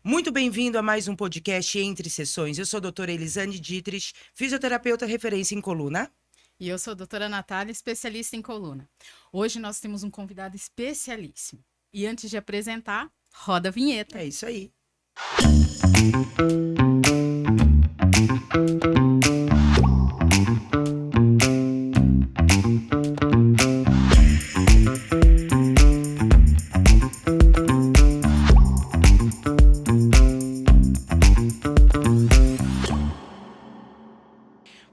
Muito bem-vindo a mais um podcast Entre Sessões. Eu sou a doutora Elisane Dietrich, fisioterapeuta referência em coluna. E eu sou a doutora Natália, especialista em coluna. Hoje nós temos um convidado especialíssimo. E antes de apresentar, roda a vinheta. É isso aí.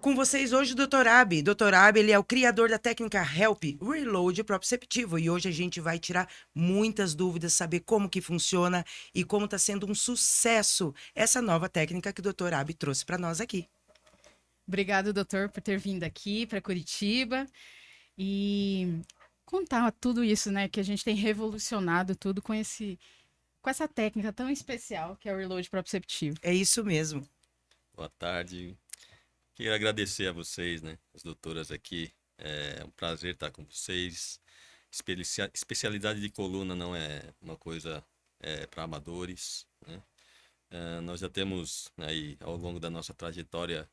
Com vocês hoje o Dr. Abi. Dr. Abi, ele é o criador da técnica Help Reload Proprioceptivo e hoje a gente vai tirar muitas dúvidas, saber como que funciona e como está sendo um sucesso essa nova técnica que o Dr. Abi trouxe para nós aqui. Obrigado, doutor, por ter vindo aqui para Curitiba e contar tudo isso, né? Que a gente tem revolucionado tudo com essa técnica tão especial que é o Reload Proprioceptivo. É isso mesmo. Boa tarde. Quero agradecer a vocês, né, as doutoras aqui. É um prazer estar com vocês. Especialidade de coluna não é uma coisa para amadores, né? Nós já temos aí, ao longo da nossa trajetória,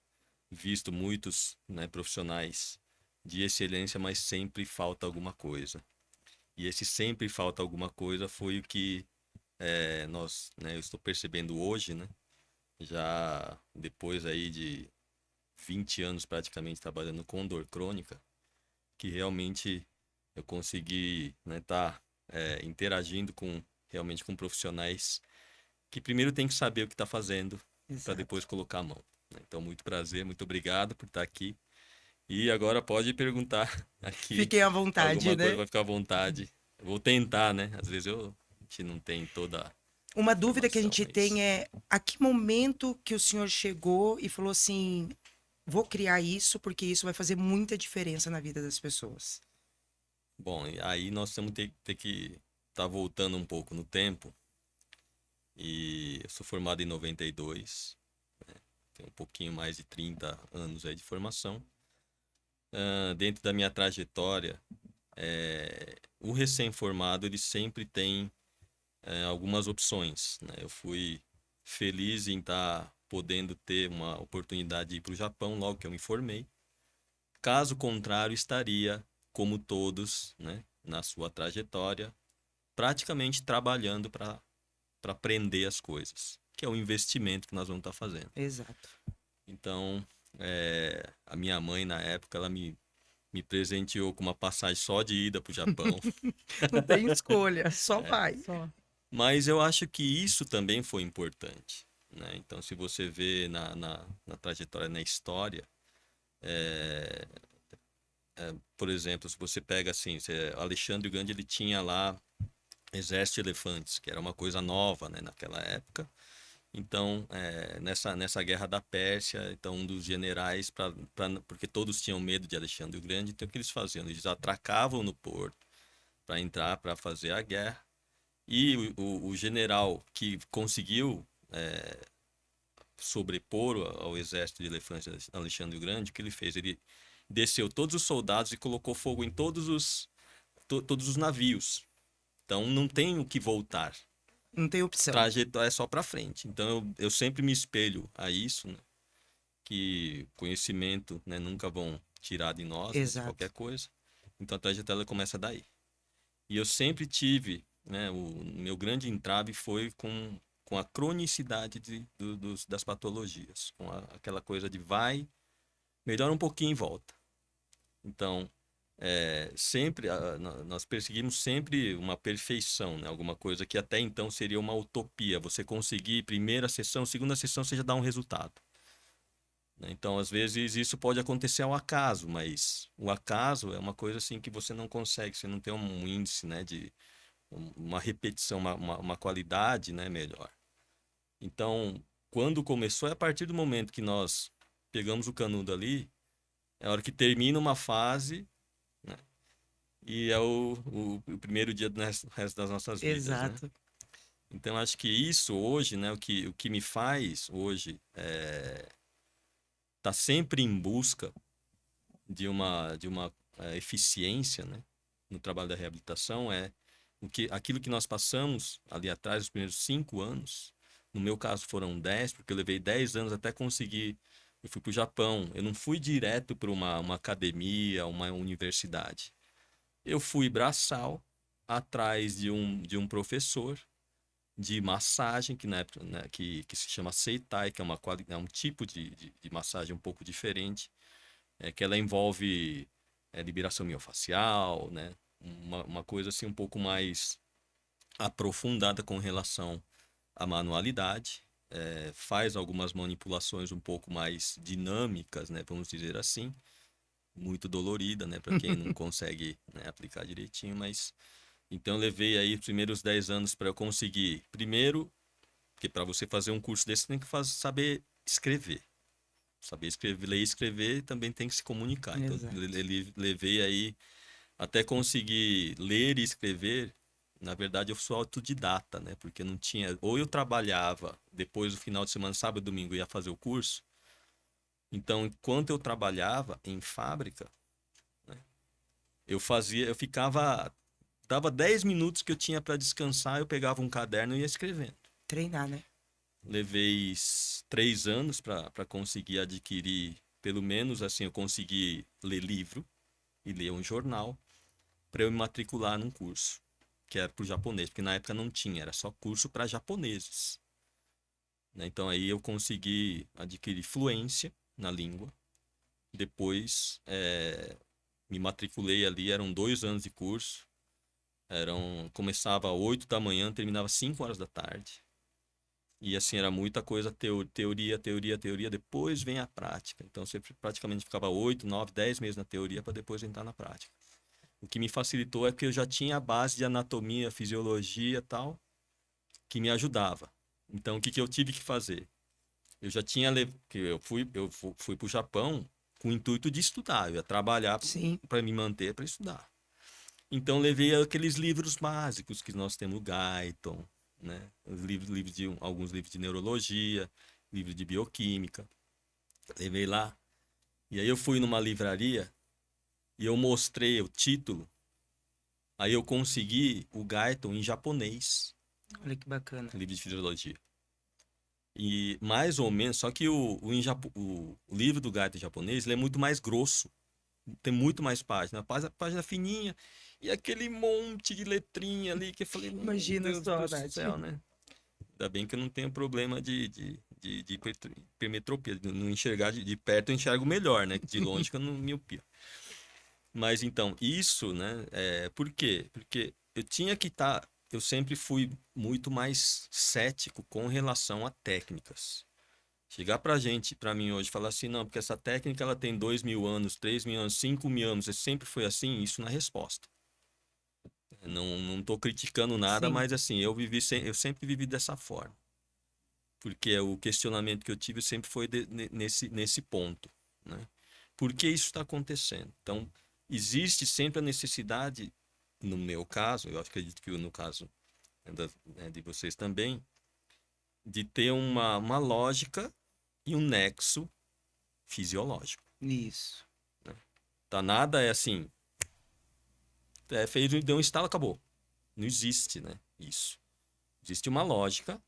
visto muitos, né, profissionais de excelência, mas sempre falta alguma coisa. E esse sempre falta alguma coisa foi o que eu estou percebendo hoje, né? Já depois aí de 20 anos praticamente trabalhando com dor crônica, que realmente eu consegui, né, interagindo realmente com profissionais que primeiro tem que saber o que está fazendo para depois colocar a mão. Então, muito prazer, muito obrigado por estar aqui. E agora pode perguntar aqui. Fiquem à vontade, alguma né? coisa, vai ficar à vontade. Eu vou tentar, né? Às vezes a gente não tem toda Uma dúvida que a informação, gente mas... tem é a que momento que o senhor chegou e falou assim, vou criar isso porque isso vai fazer muita diferença na vida das pessoas. Bom, e aí nós temos que ter que estar voltando um pouco no tempo. E eu sou formado em 92, né? Tenho um pouquinho mais de 30 anos aí de formação. Dentro da minha trajetória, o recém-formado ele sempre tem algumas opções, né? Eu fui feliz em estar podendo ter uma oportunidade de ir para o Japão logo que eu me formei. Caso contrário, estaria, como todos, né, na sua trajetória, praticamente trabalhando para aprender as coisas, que é o investimento que nós vamos estar fazendo. Exato. Então, a minha mãe, na época, ela me presenteou com uma passagem só de ida para o Japão. Não tem escolha, só vai. Só. Mas eu acho que isso também foi importante, né? Então, se você vê na trajetória, na história, por exemplo, se você pega assim, Alexandre o Grande, ele tinha lá exército de elefantes, que era uma coisa nova, né, naquela época. Então, nessa guerra da Pérsia, então um dos generais, porque todos tinham medo de Alexandre o Grande, então o que eles faziam? Eles atracavam no porto para entrar para fazer a guerra. E o general que conseguiu sobrepor ao exército de elefantes de Alexandre o Grande, o que ele fez? Ele desceu todos os soldados e colocou fogo em todos os navios. Então não tem o que voltar. Não tem opção. Trajetória é só para frente. Então eu sempre me espelho a isso, né? Que conhecimento, né, nunca vão tirar de nós, né, de qualquer coisa. Então a trajetória começa daí. E eu sempre tive, né, o meu grande entrave foi com a cronicidade das patologias, com aquela coisa de vai, melhora um pouquinho e volta. Então, sempre nós perseguimos sempre uma perfeição, né? Alguma coisa que até então seria uma utopia. Você conseguir primeira sessão, segunda sessão, você já dá um resultado. Então, às vezes, isso pode acontecer ao acaso, mas o acaso é uma coisa assim que você não consegue, você não tem um índice, né, de uma repetição, uma qualidade, né, melhor. Então, quando começou, é a partir do momento que nós pegamos o canudo ali, é a hora que termina uma fase, né, e é o primeiro dia do resto das nossas vidas. Exato. Né? Então, acho que isso hoje, né, o que me faz hoje tá sempre em busca de uma eficiência, né, no trabalho da reabilitação aquilo que nós passamos ali atrás, os primeiros 5 anos, No meu caso foram 10, porque eu levei 10 anos até conseguir. Eu fui para o Japão. Eu não fui direto para uma academia, uma universidade. Eu fui braçal atrás de um professor de massagem, que na época, né, que se chama Seitai, que é um tipo de massagem um pouco diferente, que ela envolve liberação miofascial, né, uma coisa assim um pouco mais aprofundada com relação à manualidade, faz algumas manipulações um pouco mais dinâmicas, né, vamos dizer assim, muito dolorida, né, para quem não consegue, né, aplicar direitinho, mas então eu levei aí os primeiros 10 anos para eu conseguir, primeiro, porque para você fazer um curso desse tem que saber escrever. Saber escrever, ler e escrever também tem que se comunicar. Então Exato. levei aí até conseguir ler e escrever. Na verdade, eu sou autodidata, né? Porque não tinha. Ou eu trabalhava depois do final de semana, sábado e domingo, ia fazer o curso. Então, enquanto eu trabalhava em fábrica, né, eu ficava. Dava 10 minutos que eu tinha para descansar, eu pegava um caderno e ia escrevendo. Treinar, né? Levei 3 anos para conseguir adquirir, pelo menos assim, eu consegui ler livro e ler um jornal para eu me matricular num curso, que era para o japonês, porque na época não tinha, era só curso para japoneses. Né? Então aí eu consegui adquirir fluência na língua. Depois me matriculei ali, eram 2 anos de curso. Começava às 8 da manhã, terminava às 5 horas da tarde. E assim, era muita coisa, teoria, depois vem a prática. Então, você praticamente ficava 8, 9, 10 meses na teoria para depois entrar na prática. O que me facilitou é que eu já tinha a base de anatomia, fisiologia e tal, que me ajudava. Então, o que eu tive que fazer? Eu já tinha... Eu fui para o Japão com o intuito de estudar. Eu ia trabalhar para me manter, para estudar. Então, levei aqueles livros básicos que nós temos, o Gaiton, né? Alguns livros de neurologia, livros de bioquímica. Levei lá. E aí eu fui numa livraria e eu mostrei o título. Aí eu consegui o Gaiton em japonês. Olha que bacana. Livro de fisiologia. E mais ou menos, só que o livro do Gaiton em japonês, ele é muito mais grosso. Tem muito mais página. Página fininha e aquele monte de letrinha ali que eu falei, imagina só, do céu, né? Ainda bem que eu não tenho problema de hipermetropia, de não enxergar de perto, eu enxergo melhor, né? De longe que eu não miopia. Mas então, isso, né? Por quê? Porque eu tinha que estar. Eu sempre fui muito mais cético com relação a técnicas. Chegar pra mim hoje e falar assim, não, porque essa técnica ela tem 2.000 anos, 3.000 anos, 5.000 anos, e sempre foi assim, isso na resposta. Não tô criticando nada, mas assim, eu sempre vivi dessa forma. Porque o questionamento que eu tive sempre foi nesse ponto, né? Por que isso está acontecendo? Então, existe sempre a necessidade, no meu caso, eu acredito que no caso de vocês também, de ter uma lógica e um nexo fisiológico. Isso. Né? Tá, nada é assim, fez, deu um estalo, acabou. Não existe, né? Isso. Existe uma lógica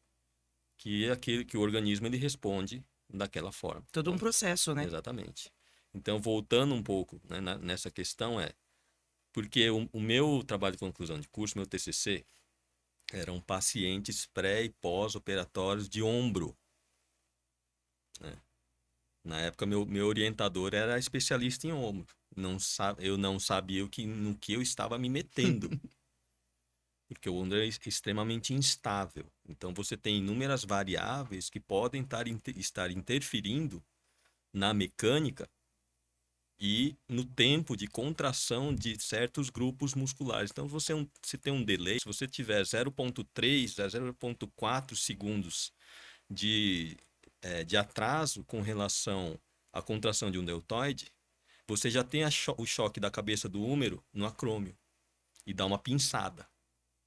que o organismo ele responde daquela forma. Todo um processo, né? Exatamente. Então, voltando um pouco, né, nessa questão porque o meu trabalho de conclusão de curso, meu TCC, eram pacientes pré e pós-operatórios de ombro. Né? Na época, meu orientador era especialista em ombro. Eu não sabia no que eu estava me metendo. Porque o ombro é extremamente instável. Então, você tem inúmeras variáveis que podem estar interferindo na mecânica e no tempo de contração de certos grupos musculares. Então, você tem um delay. Se você tiver 0,3 a 0,4 segundos de atraso com relação à contração de um deltoide, você já tem o choque da cabeça do húmero no acrômio e dá uma pinçada.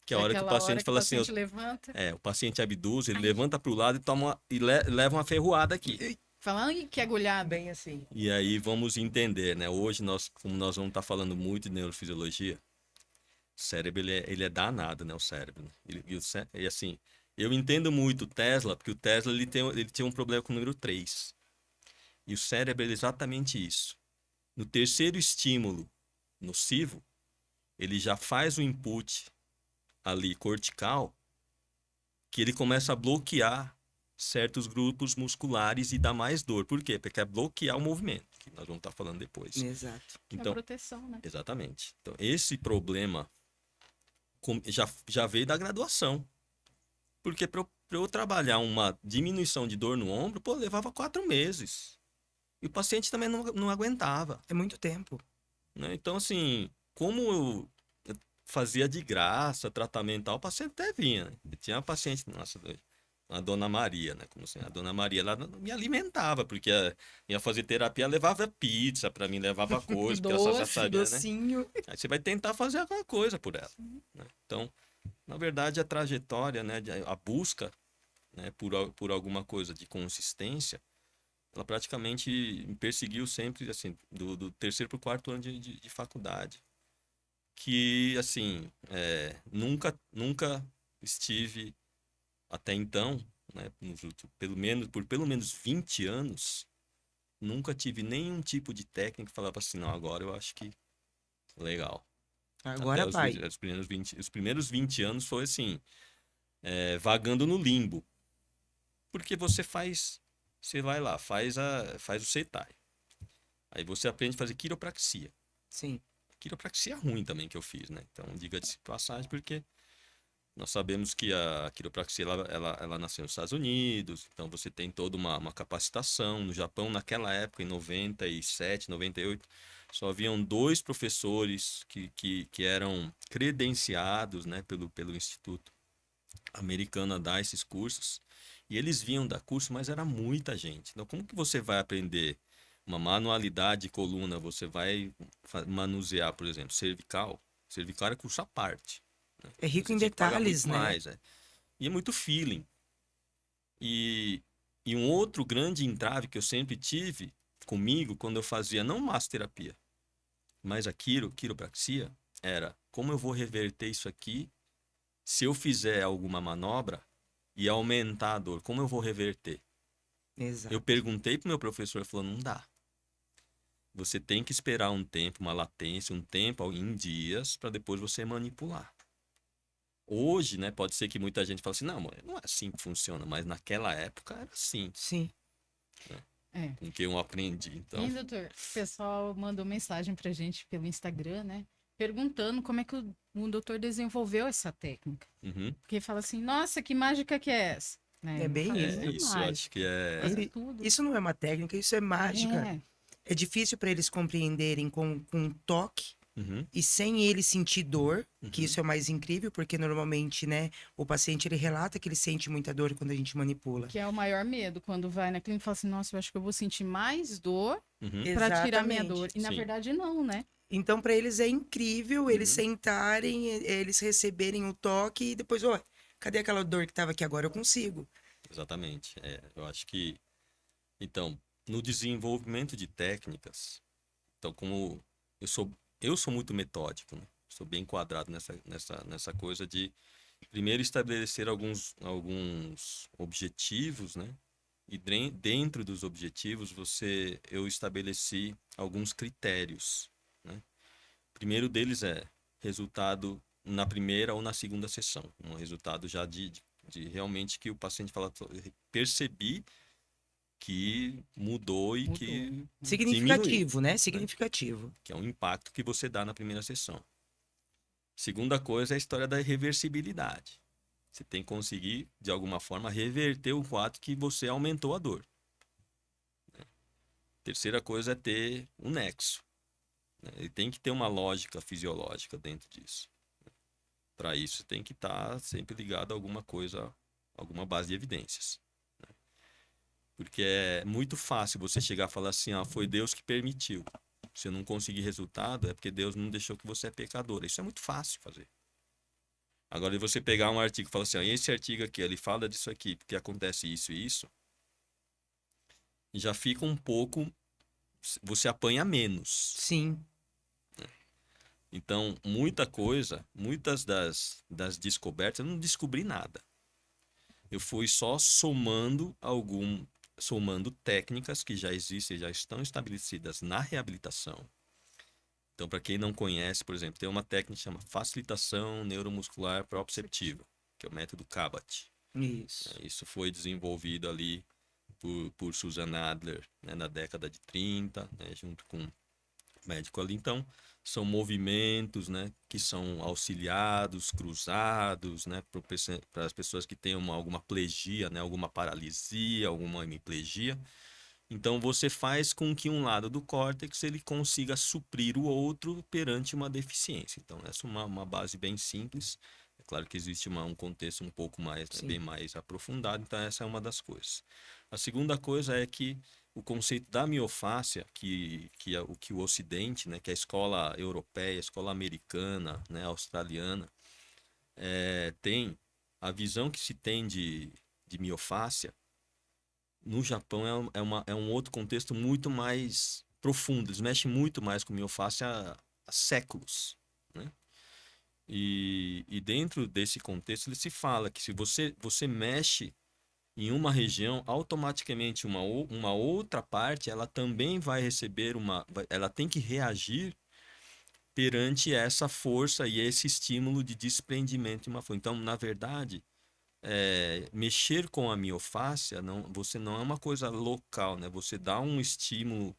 Que é a hora que o paciente fala assim, levanta. O paciente abduz, ele levanta para o lado e leva uma ferroada aqui. Falando que agulhado. Bem assim. E aí vamos entender, né? Hoje, como nós vamos estar falando muito de neurofisiologia, o cérebro ele é danado, né? O cérebro. Né? E assim, Eu entendo muito o Tesla, porque o Tesla ele tem um problema com o número 3. E o cérebro é exatamente isso. No terceiro estímulo nocivo, ele já faz o input ali cortical, que ele começa a bloquear certos grupos musculares e dá mais dor. Por quê? Porque é bloquear o movimento, que nós vamos estar falando depois. Exato. Então, é proteção, né? exatamente. Então, esse problema já veio da graduação. Porque para eu trabalhar uma diminuição de dor no ombro, pô, levava 4 meses. E o paciente também não aguentava. É muito tempo. Né? Então, assim, como eu fazia de graça tratamento e tal, o paciente até vinha. Né? Tinha uma paciente, nossa, a dona Maria, né? Como assim, a dona Maria, ela me alimentava, porque ia fazer terapia, ela levava pizza pra mim, levava coisa, porque ela já sabia, né? Docinho. Aí você vai tentar fazer alguma coisa por ela. Né? Então, na verdade, a trajetória, né, a busca, né, por alguma coisa de consistência, ela praticamente me perseguiu sempre, assim, do terceiro para o quarto ano de faculdade. Que, assim, nunca estive até então, né, por pelo menos 20 anos, nunca tive nenhum tipo de técnica que falava assim, não, agora eu acho que legal. Até Agora vai. os primeiros 20 anos foi assim, vagando no limbo. Porque você vai lá, faz o Setai. Aí você aprende a fazer quiropraxia. Sim. Quiropraxia ruim também que eu fiz, né? Então, diga-se de passagem, porque nós sabemos que a quiropraxia, ela nasceu nos Estados Unidos, então você tem toda uma capacitação. No Japão, naquela época, em 97, 98, só haviam 2 professores que eram credenciados, né, pelo Instituto Americano a dar esses cursos. E eles vinham dar curso, mas era muita gente. Então, como que você vai aprender uma manualidade de coluna? Você vai manusear, por exemplo, cervical. Cervical é curso à parte. Né? É rico Você em tinha que pagar detalhes, muito né? mais. E é muito feeling. E um outro grande entrave que eu sempre tive comigo, quando eu fazia não massoterapia, mas a quiropraxia, era como eu vou reverter isso aqui se eu fizer alguma manobra e aumentar a dor, como eu vou reverter? Exato. Eu perguntei pro meu professor, ele falou, não dá. Você tem que esperar um tempo, uma latência, um tempo em dias, para depois você manipular. Hoje, né, pode ser que muita gente fale assim, não, mãe, não é assim que funciona, mas naquela época era assim, Sim. É. com que eu aprendi. Então, E, doutor, o pessoal mandou mensagem pra gente pelo Instagram, né? Perguntando como é que o doutor desenvolveu essa técnica. uhum. Porque fala assim, nossa, que mágica que é essa? Né? É Eu bem falo, isso. é Isso, eu acho mágica. que é. Faz Ele- tudo. Isso não é uma técnica, isso é mágica. É, É difícil para eles compreenderem com um toque Uhum, e sem ele sentir dor, que uhum. isso é o mais incrível, porque normalmente, né, o paciente ele relata que ele sente muita dor quando a gente manipula. que é o maior medo. Quando vai na clínica e fala assim, nossa, eu acho que eu vou sentir mais dor Uhum. pra tirar minha Exatamente. dor. E na Sim. verdade não, né? Então, para eles é incrível eles Uhum. sentarem, eles receberem o toque e depois, ó, cadê aquela dor que estava aqui agora? Eu consigo. Exatamente. Eu acho que, então, no desenvolvimento de técnicas, então, como eu sou muito metódico, né? Sou bem enquadrado nessa coisa de primeiro estabelecer alguns objetivos, né? E dentro dos objetivos, eu estabeleci alguns critérios, né? O primeiro deles é resultado na primeira ou na segunda sessão. Um resultado já de realmente que o paciente fala, percebi que mudou e Mudou. que diminuiu, Significativo, né? né? Significativo. Que é um impacto que você dá na primeira sessão. Segunda coisa é a história da reversibilidade. Você tem que conseguir, de alguma forma, reverter o fato que você aumentou a dor. Né? Terceira coisa é ter um nexo. Né? Ele tem que ter uma lógica fisiológica dentro disso. Para isso, tem que estar sempre ligado a alguma coisa, alguma base de evidências. Né? Porque é muito fácil você chegar e falar assim, ah, foi Deus que permitiu. Se eu não conseguir resultado, é porque Deus não deixou que você é pecador. Isso é muito fácil fazer. Agora, você pegar um artigo e falar assim, ó, esse artigo aqui, ele fala disso aqui, porque acontece isso e isso, já fica um pouco, você apanha menos. Sim. Então, muita coisa, muitas das descobertas, eu não descobri nada. Eu fui só somando técnicas que já existem, já estão estabelecidas na reabilitação. Então, para quem não conhece, por exemplo, tem uma técnica que chama facilitação neuromuscular proprioceptiva, que é o método Kabat. Isso. Isso foi desenvolvido ali por Susan Adler, né, na década de 30, né, junto com o médico ali. Então, são movimentos, né, que são auxiliados, cruzados, né, para as pessoas que têm alguma plegia, né, alguma paralisia, alguma hemiplegia. Então, você faz com que um lado do córtex ele consiga suprir o outro perante uma deficiência. Então, essa é uma base bem simples. É claro que existe um contexto um pouco mais, né, bem mais aprofundado. Então, essa é uma das coisas. A segunda coisa é que o conceito da miofáscia, que é o que o Ocidente, né, que é a escola europeia, a escola americana, né, australiana, tem a visão que se tem de miofáscia. No Japão é um outro contexto muito mais profundo. Eles mexem muito mais com miofáscia há séculos, né? E dentro desse contexto ele se fala que se você mexe em uma região, automaticamente uma outra parte ela também vai receber ela tem que reagir perante essa força e esse estímulo de desprendimento de uma força. Então, na verdade, mexer com a miofáscia, você não é uma coisa local, né? Você dá um estímulo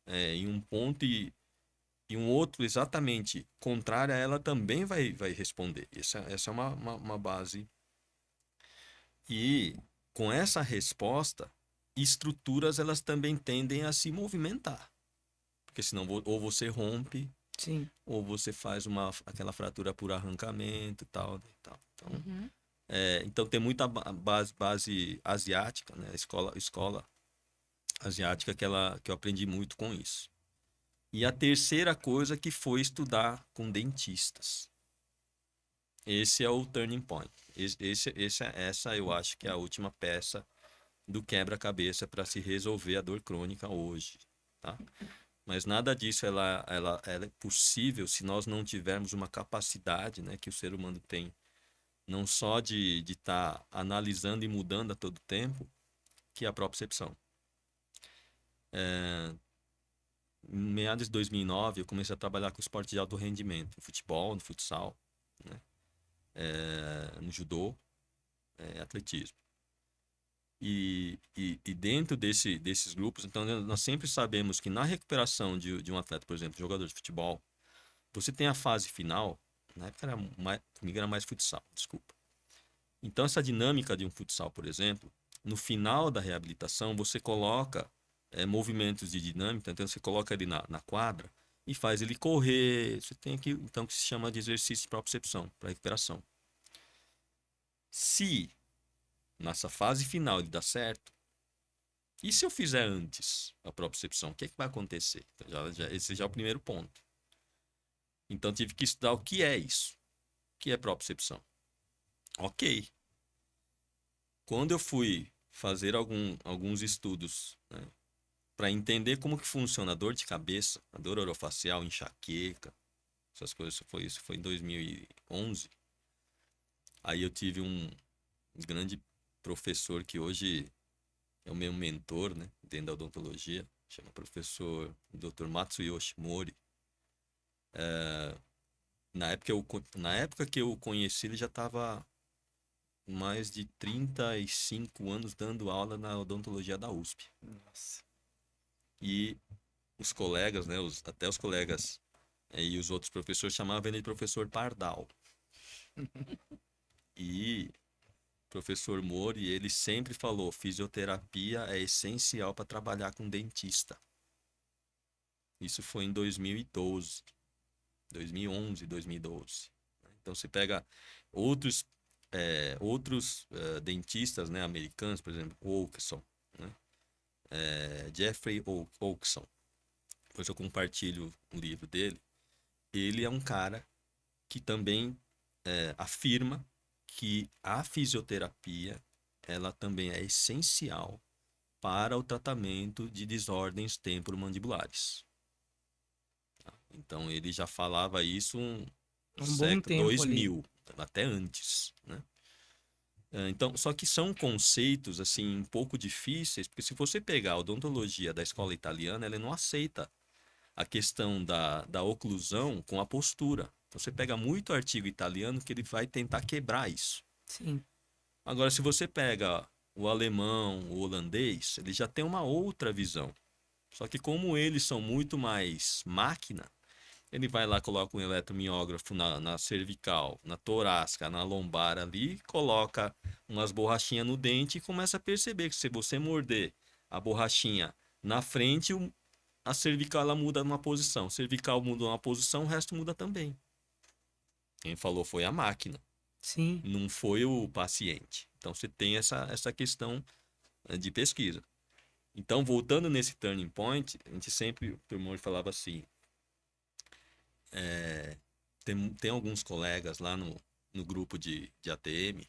em um ponto e um outro exatamente contrário a ela também vai responder. Essa é uma base. E com essa resposta, estruturas elas também tendem a se movimentar. Porque senão ou você rompe, Sim. ou você faz aquela fratura por arrancamento e tal. Então, então tem muita base asiática, né? Escola asiática que eu aprendi muito com isso. E a terceira coisa que foi estudar com dentistas. Esse é o turning point. Essa eu acho que é a última peça do quebra-cabeça para se resolver a dor crônica hoje, tá? Mas nada disso ela é possível se nós não tivermos uma capacidade, né, que o ser humano tem, não só de estar analisando e mudando a todo tempo, que é a propriocepção. Em meados de 2009, eu comecei a trabalhar com esporte de alto rendimento, no futebol, no futsal, né, no judô, atletismo. E dentro desses grupos, então nós sempre sabemos que na recuperação de um atleta, por exemplo, jogador de futebol, você tem a fase final, na época comigo era mais futsal, desculpa. Então essa dinâmica de um futsal, por exemplo, no final da reabilitação você coloca movimentos de dinâmica, então você coloca ele na quadra e faz ele correr, você tem aqui então que se chama de exercício de propriocepção para recuperação. Se nessa fase final ele dá certo, e se eu fizer antes a propriocepção, o que vai acontecer? Então, esse já é o primeiro ponto. Então tive que estudar o que é isso. O que é propriocepção? Ok. Quando eu fui fazer alguns estudos, né, para entender como que funciona a dor de cabeça, a dor orofacial, enxaqueca, essas coisas, isso foi em 2011. Aí eu tive um grande professor que hoje é o meu mentor, né, dentro da odontologia, chama professor Dr. Matsuyoshi Mori. Na época que eu conheci, ele já estava mais de 35 anos dando aula na odontologia da USP. Nossa. E os colegas, né, até os colegas e os outros professores chamavam ele de professor Pardal. E professor Mori, ele sempre falou, fisioterapia é essencial para trabalhar com dentista. Isso foi em 2012, 2011, 2012. Então você pega outros dentistas, né, americanos, por exemplo, Oakson, né, Jeffrey Oakson. Depois eu compartilho um livro dele. Ele é um cara que também afirma que a fisioterapia ela também é essencial para o tratamento de desordens temporomandibulares. Então ele já falava isso Um bom século tempo 2000, até antes, né? Então, só que são conceitos, assim, um pouco difíceis, porque se você pegar a odontologia da escola italiana, ela não aceita a questão da oclusão com a postura. Você pega muito artigo italiano que ele vai tentar quebrar isso. Sim. Agora, se você pega o alemão, o holandês, ele já tem uma outra visão. Só que como eles são muito mais máquina, ele vai lá, coloca um eletromiógrafo na cervical, na torácica, na lombar ali, coloca umas borrachinhas no dente e começa a perceber que se você morder a borrachinha na frente, a cervical ela muda uma posição. A cervical muda uma posição, o resto muda também. Quem falou foi a máquina. Sim. Não foi o paciente. Então você tem essa questão de pesquisa. Então, voltando nesse turning point, a gente sempre, o Dr. Moore falava assim, tem alguns colegas lá no grupo de ATM,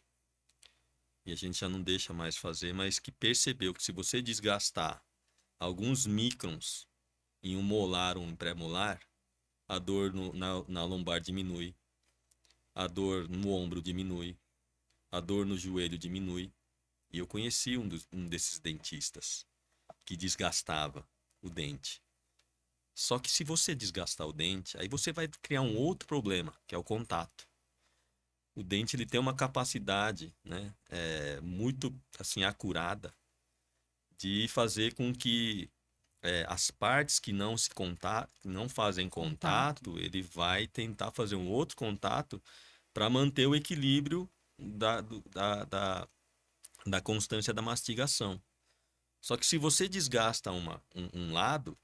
e a gente já não deixa mais fazer, mas que percebeu que se você desgastar alguns microns em um molar ou um pré-molar, a dor na lombar diminui, a dor no ombro diminui, a dor no joelho diminui. E eu conheci um desses dentistas que desgastava o dente. Só que se você desgastar o dente, aí você vai criar um outro problema, que é o contato. O dente ele tem uma capacidade, né, muito assim acurada de fazer com que as partes que não fazem contato, ele vai tentar fazer um outro contato para manter o equilíbrio da constância da mastigação. Só que se você desgasta um lado,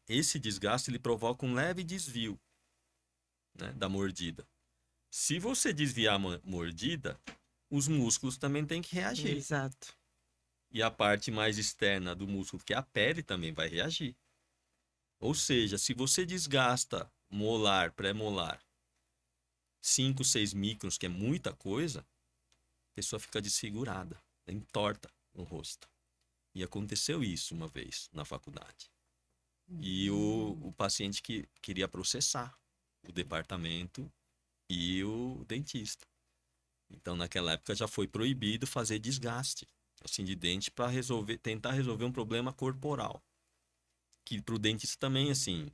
esse desgaste ele provoca um leve desvio, né, da mordida. Se você desviar a mordida, os músculos também têm que reagir. Exato. E a parte mais externa do músculo, que é a pele, também vai reagir. Ou seja, se você desgasta molar, pré-molar, 5, 6 microns, que é muita coisa, a pessoa fica desfigurada, entorta no rosto. E aconteceu isso uma vez na faculdade. E o paciente que queria processar o departamento e o dentista. Então, naquela época já foi proibido fazer desgaste assim de dente para tentar resolver um problema corporal. Que para o dentista também assim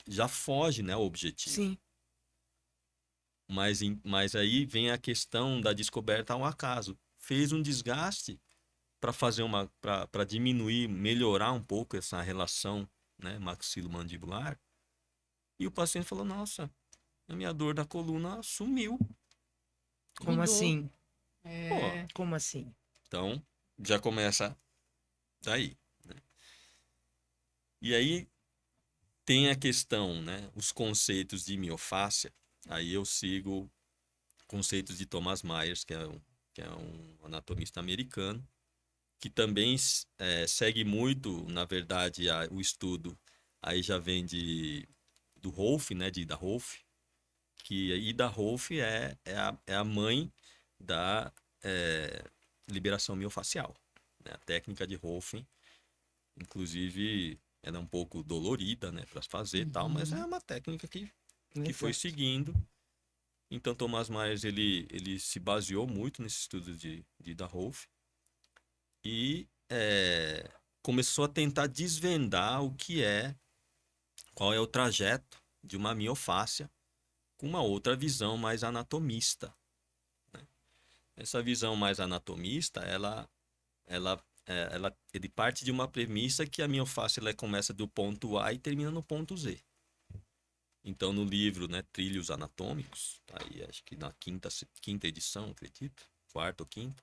já foge, né, o objetivo. Sim. Mas aí vem a questão da descoberta ao acaso. Fez um desgaste para fazer para diminuir, melhorar um pouco essa relação, né, maxilomandibular. E o paciente falou: "Nossa, a minha dor da coluna sumiu". Como Mudou. assim? Pô, Como assim? então já começa daí, né? E aí tem a questão, né, os conceitos de miofáscia. Aí eu sigo conceitos de Thomas Myers, que é um anatomista americano, que também segue muito, na verdade, o estudo. Aí já vem do Rolf, né, de Ida Rolf, que Ida Rolf é a mãe da liberação miofacial, né? A técnica de Rolf, inclusive, ela é um pouco dolorida, né, para fazer e tal, mas é uma técnica que foi Exato. seguindo. Então, Thomas Myers ele se baseou muito nesse estudo de Ida Rolf e começou a tentar desvendar qual é o trajeto de uma miofáscia com uma outra visão mais anatomista, né? Essa visão mais anatomista, ele parte de uma premissa que a miofáscia ela começa do ponto A e termina no ponto Z. Então, no livro, né, Trilhos Anatômicos, tá aí acho que na quinta edição, acredito, quarta ou quinta.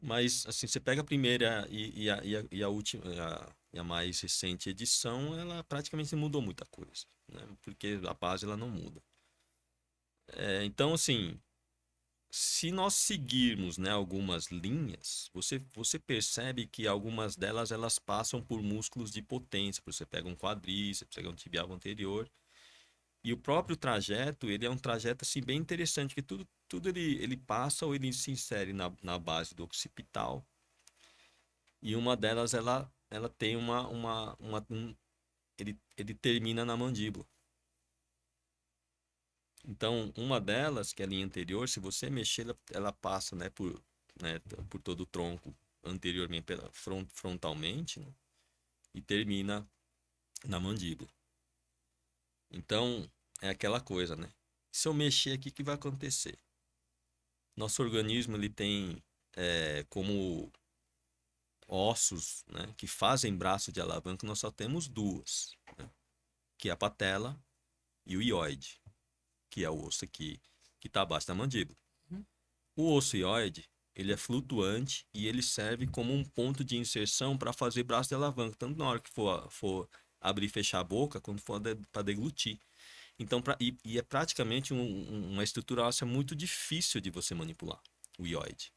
Mas, assim, você pega a primeira e a última, e a mais recente edição, ela praticamente mudou muita coisa, né? Porque a base ela não muda. Então, assim, se nós seguirmos, né, algumas linhas, você percebe que algumas delas elas passam por músculos de potência. Você pega um quadríceps, pega um tibial anterior. E o próprio trajeto, ele é um trajeto assim, bem interessante, que tudo ele passa ou ele se insere na base do occipital. E uma delas, ela tem ele termina na mandíbula. Então, uma delas, que é a linha anterior, se você mexer, ela passa, né, por todo o tronco anteriormente, frontalmente, né, e termina na mandíbula. Então, é aquela coisa, né? Se eu mexer aqui, o que vai acontecer? Nosso organismo, ele tem como ossos, né, que fazem braço de alavanca, nós só temos duas, né, que é a patela e o ióide, que é o osso aqui que está abaixo da mandíbula. O osso ióide, ele é flutuante e ele serve como um ponto de inserção para fazer braço de alavanca, tanto na hora que for abrir e fechar a boca, quanto for para deglutir. Então, e é praticamente uma estrutura óssea muito difícil de você manipular, o ióide,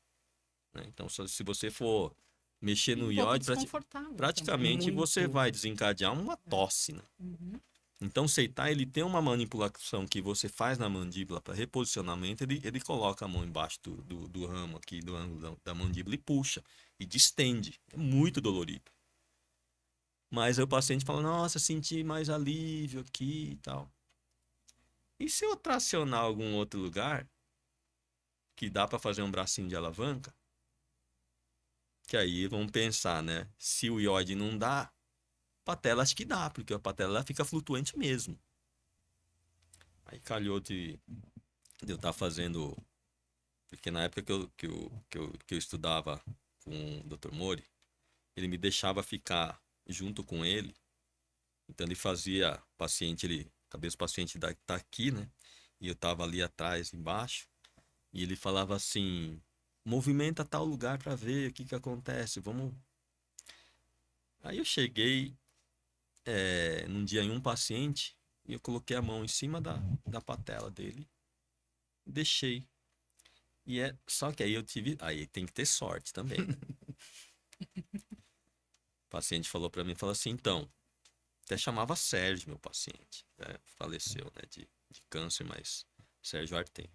né? Então, se você for mexer no ióide, praticamente você vai desencadear uma tosse, né? Então, o Seitai, ele tem uma manipulação que você faz na mandíbula para reposicionamento, ele coloca a mão embaixo do ramo aqui, do ângulo da mandíbula e puxa, e distende. É muito dolorido. Mas aí o paciente fala, nossa, senti mais alívio aqui e tal. E se eu tracionar algum outro lugar, que dá para fazer um bracinho de alavanca, que aí vamos pensar, né? Se o ióide não dá, patela acho que dá, porque a patela ela fica flutuante mesmo. Aí calhou de eu estar fazendo, porque na época que eu estudava com o Dr. Mori, ele me deixava ficar junto com ele. Então ele fazia paciente, a cabeça do paciente tá aqui, né? E eu tava ali atrás, embaixo, e ele falava assim: movimenta tal lugar para ver o que acontece, vamos. Aí eu cheguei num dia em um paciente e eu coloquei a mão em cima da patela dele, deixei. Só que aí tem que ter sorte também, né? O paciente falou para mim, falou assim, então, até chamava Sérgio, meu paciente, né? Faleceu, né, de câncer, mas Sérgio Artem,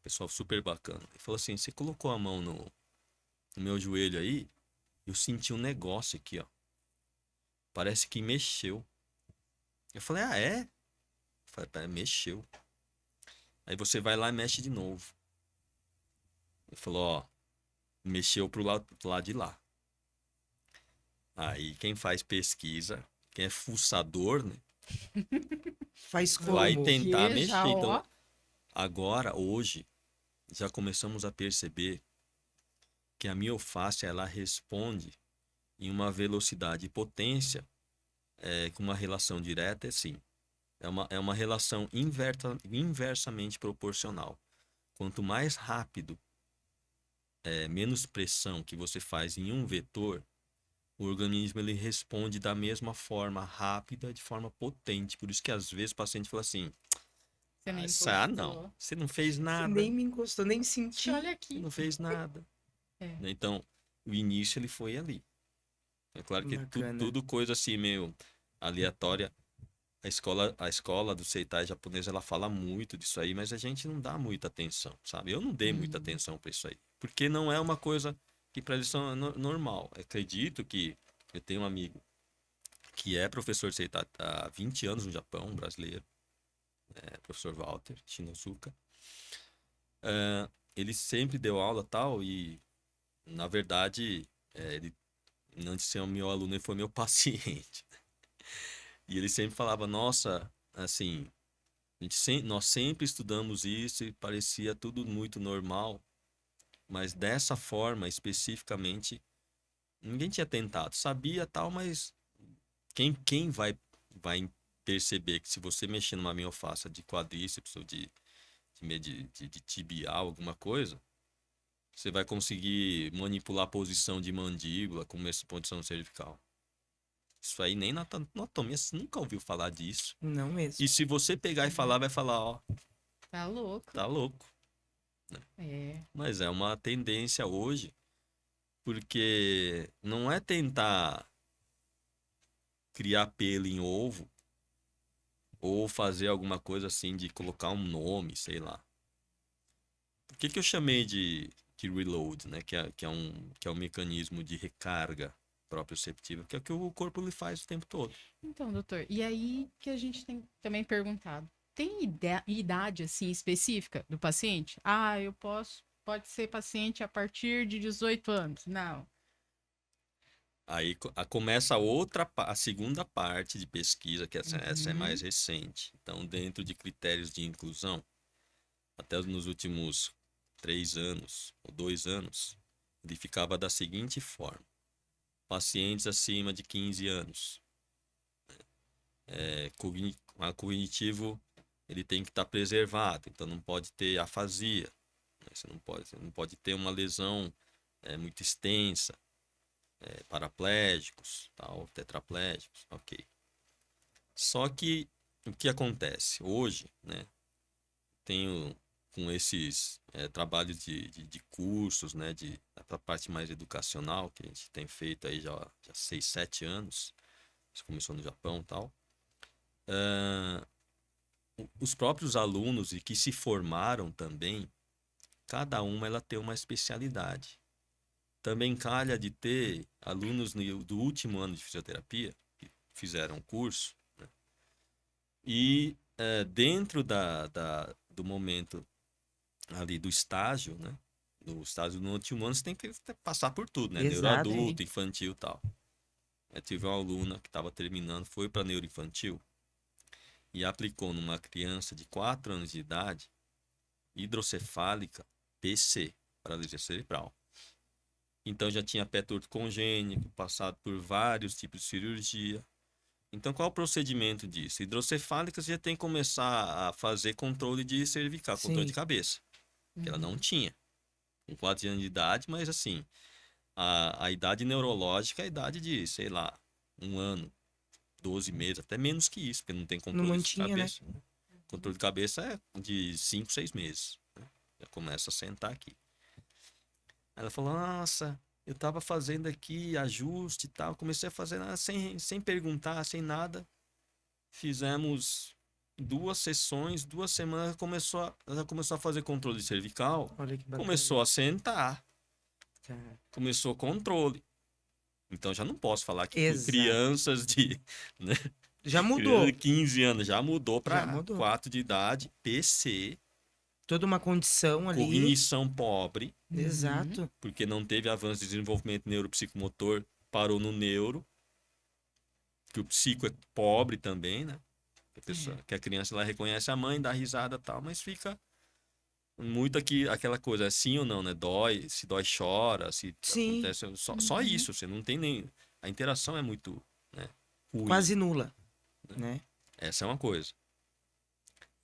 pessoal super bacana. Ele falou assim, você colocou a mão no meu joelho aí, eu senti um negócio aqui, ó, parece que mexeu. Eu falei, ah, é? Eu falei, mexeu. Aí você vai lá e mexe de novo. Ele falou, ó, mexeu pro lado de lá. Aí quem faz pesquisa, quem é fuçador, né? Faz como? Vai tentar Que mexer. já, Então, agora, hoje, já começamos a perceber que a miofáscia, ela responde em uma velocidade e potência com uma relação direta, sim. É uma relação inversamente proporcional. Quanto mais rápido, menos pressão que você faz em um vetor, o organismo ele responde da mesma forma rápida, de forma potente. Por isso que às vezes o paciente fala assim: não, você não fez nada. Você nem me encostou, nem senti. Olha aqui. Você não fez nada. Então, o início ele foi ali. É claro que tudo coisa assim meio aleatória. A escola do Seitai japonês, ela fala muito disso aí, mas a gente não dá muita atenção, sabe? Eu não dei muita atenção para isso aí, porque não é uma coisa que para eles são normal. Eu acredito que eu tenho um amigo que é professor de Seitai há 20 anos no Japão, um brasileiro, professor Walter Shinozuka. Ele sempre deu aula tal e, na verdade, ele, antes de ser meu aluno, ele foi meu paciente. E ele sempre falava, nossa, assim, nós sempre estudamos isso e parecia tudo muito normal, mas dessa forma, especificamente, ninguém tinha tentado. Sabia tal, mas quem vai perceber que se você mexer numa miofáscia de quadríceps ou de tibial, alguma coisa, você vai conseguir manipular a posição de mandíbula com essa posição cervical. Isso aí nem na anatomia, você nunca ouviu falar disso. Não mesmo. E se você pegar e falar, vai falar, ó. Tá louco. Tá louco. Mas é uma tendência hoje, porque não é tentar criar pelo em ovo ou fazer alguma coisa assim de colocar um nome, sei lá. Por que eu chamei de reload, né? Que é um mecanismo de recarga proprioceptiva, que é o que o corpo lhe faz o tempo todo. Então, doutor, e aí que a gente tem também perguntado, Tem idade, assim, específica do paciente? Pode ser paciente a partir de 18 anos. Não. Aí começa a segunda parte de pesquisa, que essa é mais recente. Então, dentro de critérios de inclusão, até nos últimos 3 anos ou 2 anos, ele ficava da seguinte forma: pacientes acima de 15 anos, cognitivo, ele tem que estar preservado, então não pode ter afasia, né? Você não pode ter uma lesão muito extensa, paraplégicos, tal, tetraplégicos, ok. Só que o que acontece hoje, né? Tenho com esses trabalhos de cursos, né? Da parte mais educacional que a gente tem feito aí já 6, 7 anos. Isso começou no Japão e tal. Os próprios alunos e que se formaram também, cada uma ela tem uma especialidade. Também calha de ter alunos do último ano de fisioterapia que fizeram o curso, né? E dentro do momento ali do estágio, né? No estágio no último ano você tem que passar por tudo, né? Exato. Neuroadulto, infantil e tal. Eu tive uma aluna que estava terminando, foi para neuroinfantil e aplicou numa criança de 4 anos de idade hidrocefálica PC, paralisia cerebral. Então já tinha pé torto congênito, passado por vários tipos de cirurgia. Então qual é o procedimento disso? Hidrocefálica você já tem que começar a fazer controle de cervical, controle de cabeça. Que ela não tinha. Com 4 anos de idade, mas assim, a idade neurológica é a idade de, sei lá, 1 ano, 12 meses, até menos que isso, porque não tem controle de cabeça. Né? Controle de cabeça é de 5, 6 meses. Né? Já começa a sentar aqui. Ela falou, nossa, eu tava fazendo aqui ajuste e tal, comecei a fazer nada, sem perguntar, sem nada. Fizemos 2 sessões, 2 semanas, ela começou a fazer controle cervical, começou a sentar, começou controle. Então já não posso falar que crianças de... Né? Já mudou. 15 anos, já mudou para 4 de idade, PC. Toda uma condição ali. Cognição pobre. Exato. Porque não teve avanço de desenvolvimento neuropsicomotor, parou no neuro. Que o psico é pobre também, né? Que a criança ela reconhece a mãe, dá risada e tal, mas fica muito aquela coisa, sim ou não, né? Dói, se dói, chora, se acontece. Só isso, você não tem nem. A interação é muito, né, ruim. Quase nula. Né? Essa é uma coisa.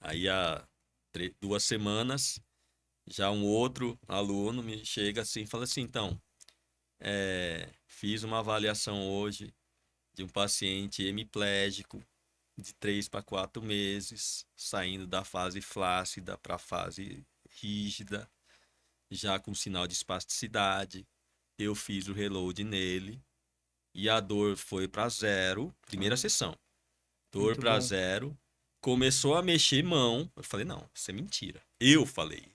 Aí há 2 semanas, já um outro aluno me chega assim e fala assim, então, fiz uma avaliação hoje de um paciente hemiplégico de 3 para 4 meses, saindo da fase flácida para a fase rígida, já com sinal de espasticidade. Eu fiz o reload nele e a dor foi para 0, primeira sessão. Dor para 0. Começou a mexer mão. Eu falei, não, isso é mentira. Eu falei.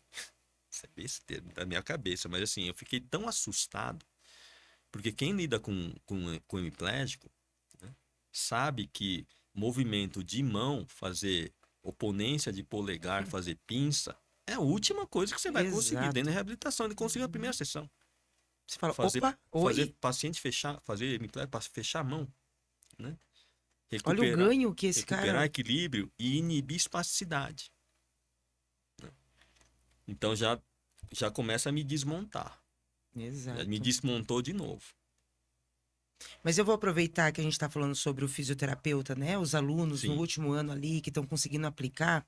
Isso é besteira da minha cabeça. Mas assim, eu fiquei tão assustado. Porque quem lida com hemiplégico, né, sabe que movimento de mão, fazer oponência de polegar, fazer pinça, é a última coisa que você vai conseguir dentro da reabilitação. Ele conseguiu a primeira sessão. Você fala, fazer paciente fechar, fazer hemiplégico, fechar a mão, né? Olha o ganho que esse recuperar equilíbrio e inibir espasticidade. Então já começa a me desmontar. Exato. Me desmontou de novo. Mas eu vou aproveitar que a gente está falando sobre o fisioterapeuta, né? Os alunos no último ano ali que estão conseguindo aplicar.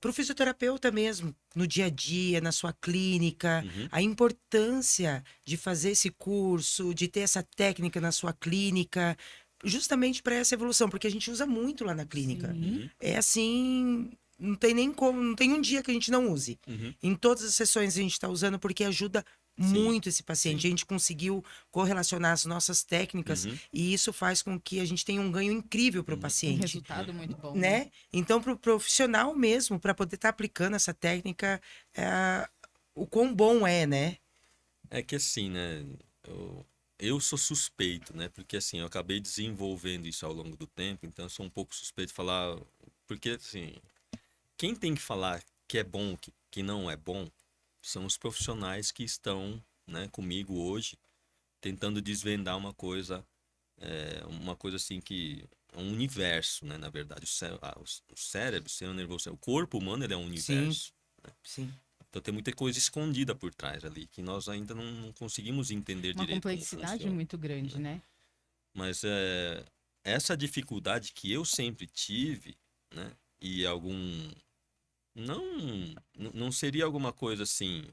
Para o fisioterapeuta mesmo, no dia a dia, na sua clínica, a importância de fazer esse curso, de ter essa técnica na sua clínica, justamente para essa evolução, porque a gente usa muito lá na clínica. É assim, não tem nem como, não tem um dia que a gente não use. Em todas as sessões a gente está usando porque ajuda muito esse paciente. A gente conseguiu correlacionar as nossas técnicas e isso faz com que a gente tenha um ganho incrível para o paciente. Um resultado muito bom. Né? Então, para o profissional mesmo, para poder estar aplicando essa técnica, o quão bom é, né? É que assim, né? Eu sou suspeito, né? Porque assim, eu acabei desenvolvendo isso ao longo do tempo, então eu sou um pouco suspeito de falar. Porque assim, quem tem que falar que é bom, que não é bom, são os profissionais que estão, né, comigo hoje, tentando desvendar uma coisa assim que é um universo, né, na verdade. O cérebro, o sistema nervoso, o corpo humano, ele é um Sim, universo. Né? sim. Então tem muita coisa escondida por trás ali, que nós ainda não conseguimos entender Uma direito como complexidade funciona. muito grande, né? Mas essa dificuldade que eu sempre tive, né, e não seria alguma coisa assim,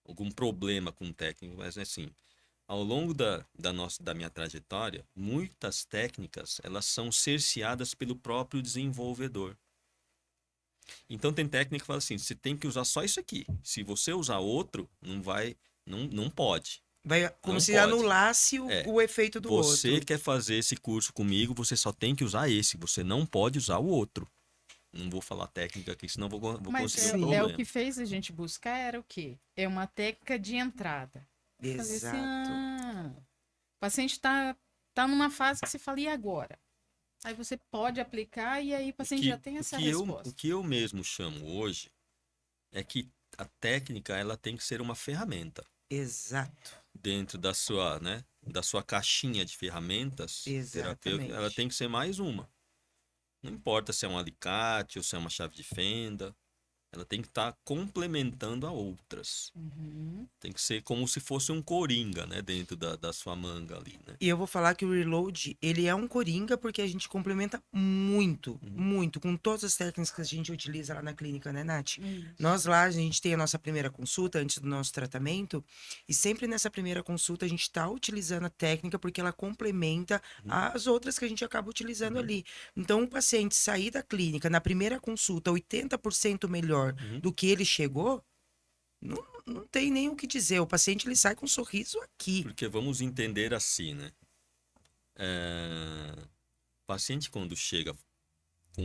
algum problema com o técnico, mas assim, ao longo da minha trajetória, muitas técnicas, elas são cerceadas pelo próprio desenvolvedor. Então tem técnica que fala assim, você tem que usar só isso aqui. Se você usar outro, não pode. Vai como Não se pode. anulasse É, o efeito do você outro. quer fazer esse curso comigo, você só tem que usar esse, você não pode usar o outro. Não vou falar técnica aqui, senão vou Mas conseguir um é o problema. que fez a gente buscar era o quê? É uma técnica de entrada. Fazer assim, Exato. o paciente tá numa fase que você fala, e agora? Aí você pode aplicar e aí o paciente já tem essa resposta. O que eu mesmo chamo hoje é que a técnica, ela tem que ser uma ferramenta. Exato. Dentro da sua caixinha de ferramentas terapêuticas, ela Exatamente. tem que ser mais uma. Não importa se é um alicate ou se é uma chave de fenda, ela tem que estar complementando a outras. Uhum. Tem que ser como se fosse um coringa, né, dentro da sua manga ali, né? E eu vou falar que o Reload, ele é um coringa porque a gente complementa muito, muito com todas as técnicas que a gente utiliza lá na clínica, né, Nath? Nós lá, a gente tem a nossa primeira consulta antes do nosso tratamento e sempre nessa primeira consulta a gente está utilizando a técnica porque ela complementa as outras que a gente acaba utilizando ali. Então, o paciente sair da clínica na primeira consulta 80% melhor do que ele chegou, não tem nem o que dizer. O paciente ele sai com um sorriso aqui. Porque vamos entender assim, né? O paciente quando chega com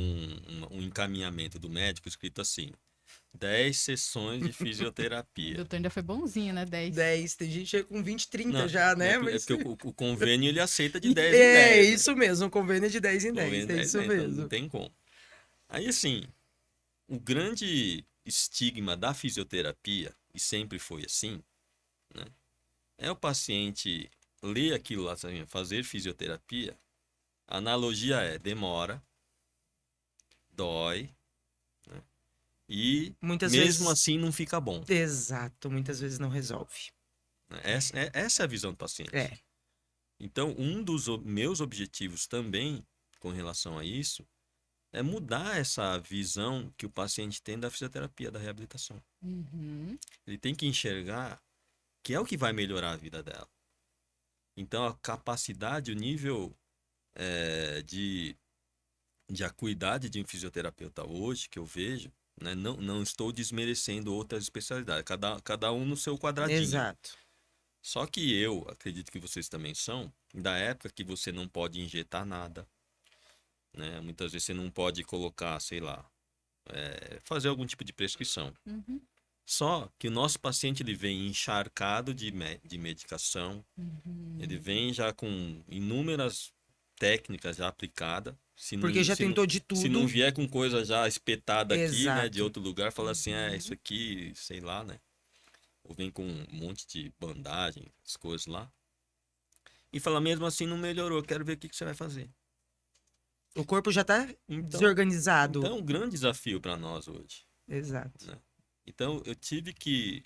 um encaminhamento do médico escrito assim, 10 sessões de O fisioterapia. doutor ainda foi bonzinho, né? 10. 10, tem gente que chega com 20, 30 Não, já, né? é Mas... porque o convênio ele aceita de 10 em É, 10, né? isso mesmo, um convênio de 10 em 10, Convênio é 10 em isso 10, então não mesmo. tem como. Aí assim, o grande estigma da fisioterapia, e sempre foi assim, né? É o paciente ler aquilo lá, sabe, fazer fisioterapia. A analogia é demora, dói, né? E Muitas mesmo vezes... assim não fica bom. Exato, muitas vezes não resolve. Né? Essa é a visão do paciente. É. Então, um dos meus objetivos também com relação a isso é mudar essa visão que o paciente tem da fisioterapia, da reabilitação. Uhum. Ele tem que enxergar que é o que vai melhorar a vida dela. Então, a capacidade, o nível de acuidade de um fisioterapeuta hoje, que eu vejo, né, não estou desmerecendo outras especialidades, cada um no seu quadradinho. Exato. Só que eu acredito que vocês também são, da época que você não pode injetar nada, né? Muitas vezes você não pode colocar, sei lá, fazer algum tipo de prescrição. Uhum. Só que o nosso paciente ele vem encharcado de medicação, ele vem já com inúmeras técnicas já aplicadas. Porque já tentou de tudo. Se não vier com coisa já espetada aqui, né, de Exato. outro lugar, fala assim, isso aqui, sei lá, né? Ou vem com um monte de bandagem, as coisas lá. E fala, mesmo assim não melhorou, quero ver o que você vai fazer. O corpo já tá Então, desorganizado. Então é um grande desafio para nós hoje. Exato. Né? Então eu tive que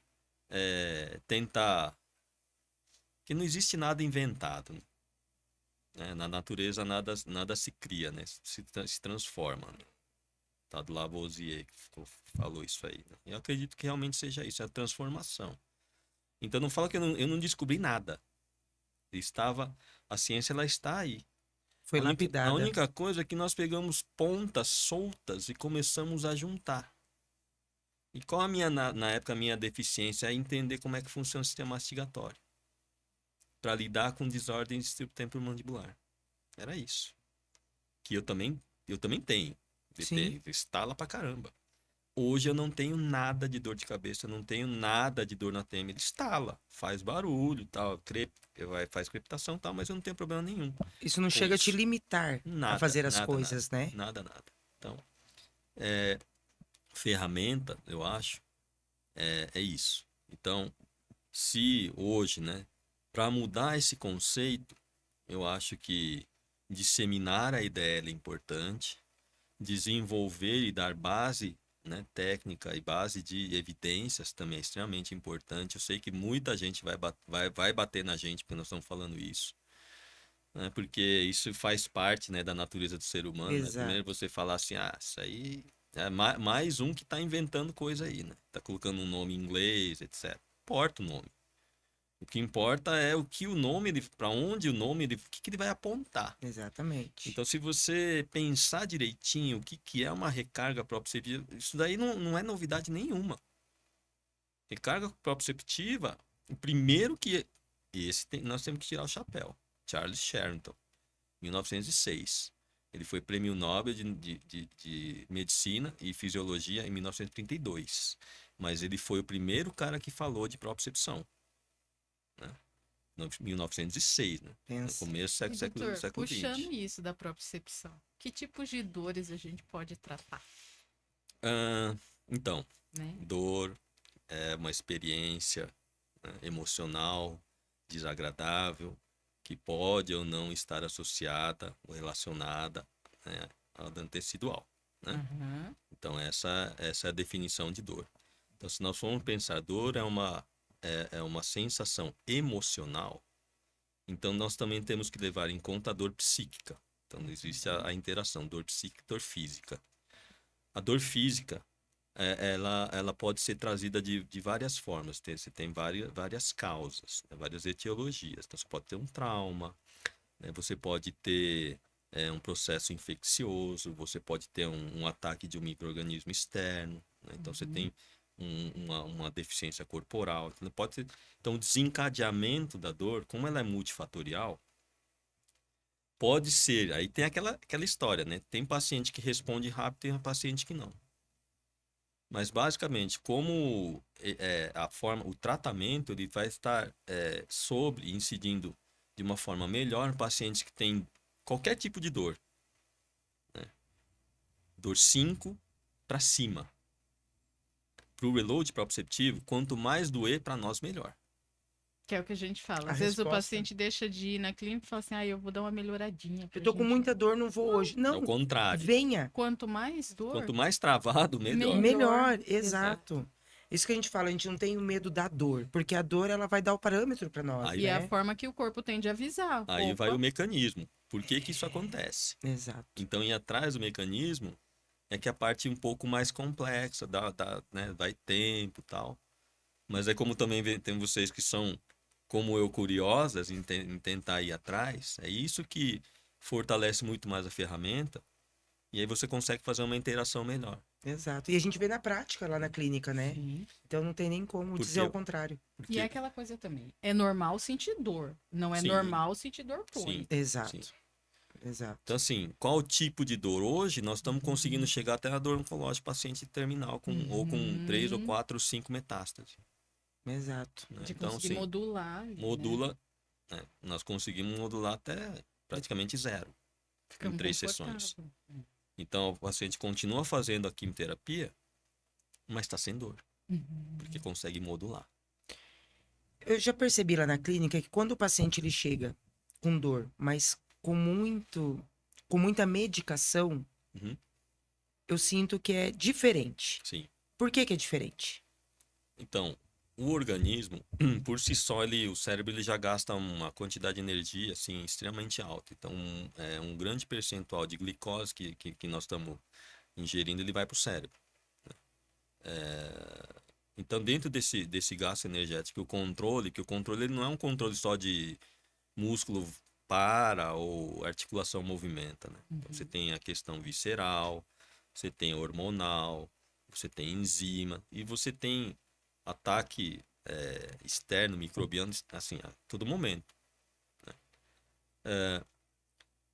tentar... Que não existe nada inventado. Né? Na natureza nada se cria, né? Se transforma. Né? Tá do Lavoisier que falou isso aí. Né? Eu acredito que realmente seja isso, é a transformação. Então não fala que eu não descobri nada. A ciência ela está aí. Foi lapidada. A única coisa é que nós pegamos pontas soltas e começamos a juntar. E qual na época a minha deficiência é entender como é que funciona o sistema mastigatório. Para lidar com desordens do temporomandibular. Era isso. Que eu também tenho. Estala pra caramba. Hoje eu não tenho nada de dor de cabeça, eu não tenho nada de dor na têmina. Estala, faz barulho, tal, faz crepitação, tal, mas eu não tenho problema nenhum. Isso não chega a te limitar a fazer as coisas, né? Nada. Então, ferramenta, eu acho, é isso. Então, se hoje, né, para mudar esse conceito, eu acho que disseminar a ideia é importante, desenvolver e dar base, né, técnica e base de evidências também é extremamente importante. Eu sei que muita gente vai bater na gente porque nós estamos falando isso, né, porque isso faz parte, né, da natureza do ser humano. Né? Primeiro você falar assim, isso aí é mais um que está inventando coisa aí, né? Está colocando um nome em inglês, etc. Não importa o nome. O que importa é o que o nome, para onde o nome, o que ele vai apontar. Exatamente. Então, se você pensar direitinho o que é uma recarga proprioceptiva, isso daí não é novidade nenhuma. Recarga proprioceptiva, o primeiro que... nós temos que tirar o chapéu. Charles Sherrington, 1906. Ele foi prêmio Nobel de Medicina e Fisiologia em 1932. Mas ele foi o primeiro cara que falou de propriocepção. Né? 1906, né? No começo do século XX. Puxando isso da propriocepção, que tipos de dores a gente pode tratar? Então, né? Dor é uma experiência, né, emocional, desagradável, que pode ou não estar associada ou relacionada, né, ao dano tecidual. Né? Uhum. Então, essa é a definição de dor. Então, se nós formos pensar, dor é uma sensação emocional, então nós também temos que levar em conta a dor psíquica. Então, existe a interação dor psíquica e dor física. A dor física, ela pode ser trazida de várias formas. Você tem várias causas, né, várias etiologias. Então, você pode ter um trauma, né, você pode ter um processo infeccioso, você pode ter um ataque de um micro-organismo externo. Né, então, você tem uma deficiência corporal. Então, o desencadeamento da dor, como ela é multifatorial, pode ser... Aí tem aquela história, né? Tem paciente que responde rápido, tem paciente que não. Mas, basicamente, como o tratamento ele vai estar incidindo de uma forma melhor em pacientes que têm qualquer tipo de dor. Né? Dor 5 para cima. Para o reload proprioceptivo, quanto mais doer, para nós, melhor. Que é o que a gente fala. Às vezes o paciente deixa de ir na clínica e fala assim, eu vou dar uma melhoradinha. Eu tô com muita dor, não vou hoje. Não, ao contrário. Venha. Quanto mais dor... Quanto mais travado, melhor. Melhor, exato. Isso que a gente fala, a gente não tem medo da dor, porque a dor ela vai dar o parâmetro para nós. E é a forma que o corpo tem de avisar. Aí vai o mecanismo. Por que isso acontece? Exato. Então, ir atrás do mecanismo é que a parte um pouco mais complexa, né, vai tempo e tal. Mas é como também tem vocês que são, como eu, curiosas em tentar ir atrás. É isso que fortalece muito mais a ferramenta. E aí você consegue fazer uma interação melhor. Exato. E a gente vê na prática lá na clínica, né? Sim. Então não tem nem como dizer o contrário. E é aquela coisa também. É normal sentir dor. Não é normal sentir dor crônica. Exato. Sim. Exato. Então, assim, qual o tipo de dor? Hoje, nós estamos conseguindo chegar até a dor oncológica paciente terminal, ou com 3 ou 4 ou 5 metástases. Exato. Né? De Então, conseguir modular. Modula, né? Nós conseguimos modular até praticamente zero. Em 3 sessões. Então, o paciente continua fazendo a quimioterapia, mas está sem dor. Porque consegue modular. Eu já percebi lá na clínica que quando o paciente ele chega com dor, mas com muita medicação, eu sinto que é diferente. Sim. Por que é diferente? Então, o organismo, por si só, o cérebro ele já gasta uma quantidade de energia assim, extremamente alta. Então, um grande percentual de glicose que nós estamos ingerindo, ele vai para o cérebro. Então, dentro desse gasto energético, que o controle ele não é um controle só de músculo para ou articulação movimenta. Né? Então, você tem a questão visceral, você tem hormonal, você tem enzima e você tem ataque externo, microbiano, assim, a todo momento. Né?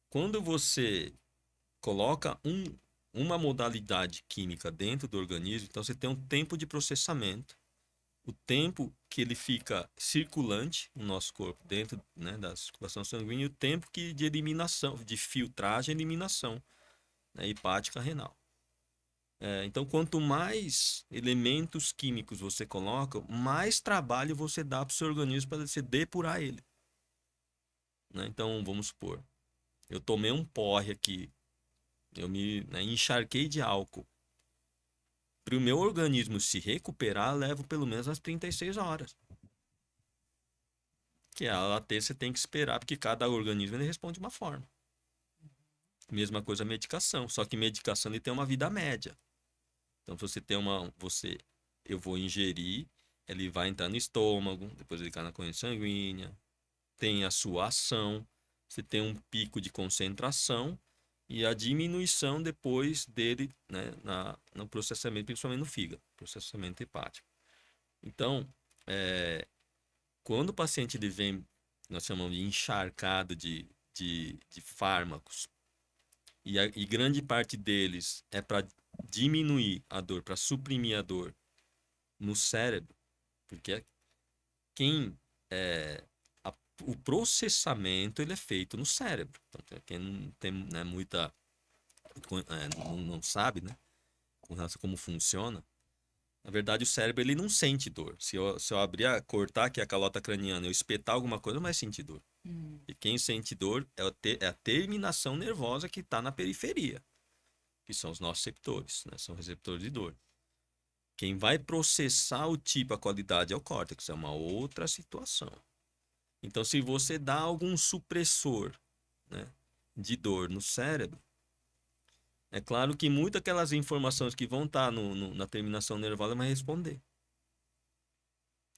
Quando você coloca uma modalidade química dentro do organismo, então você tem um tempo de processamento, o tempo que ele fica circulante no nosso corpo, dentro, né, da circulação sanguínea, e o tempo de eliminação, de filtragem e eliminação, né, hepática renal. Então, quanto mais elementos químicos você coloca, mais trabalho você dá para o seu organismo para você depurar ele. Né? Então, vamos supor, eu tomei um porre aqui, eu me encharquei de álcool. Para o meu organismo se recuperar, leva pelo menos umas 36 horas. Que a latência você tem que esperar, porque cada organismo ele responde de uma forma. Mesma coisa a medicação, só que medicação ele tem uma vida média. Então, se você tem eu vou ingerir, ele vai entrar no estômago, depois ele cai na corrente sanguínea, tem a sua ação, você tem um pico de concentração e a diminuição depois dele, né, no processamento, principalmente no fígado, processamento hepático. Então, quando o paciente ele vem, nós chamamos de encharcado de fármacos, e grande parte deles é para diminuir a dor, para suprimir a dor no cérebro, porque o processamento ele é feito no cérebro. Então, quem não tem, né, não sabe, né, com relação a como funciona, na verdade o cérebro ele não sente dor. Se eu abrir, cortar aqui a calota craniana, eu espetar alguma coisa, não vai sentir dor. E quem sente dor é a terminação nervosa que está na periferia, que são os nociceptores, né? São receptores de dor. Quem vai processar o tipo, a qualidade é o córtex, é uma outra situação. Então, se você dá algum supressor, né, de dor no cérebro, é claro que muitas daquelas informações que vão estar na terminação nervosa vai responder.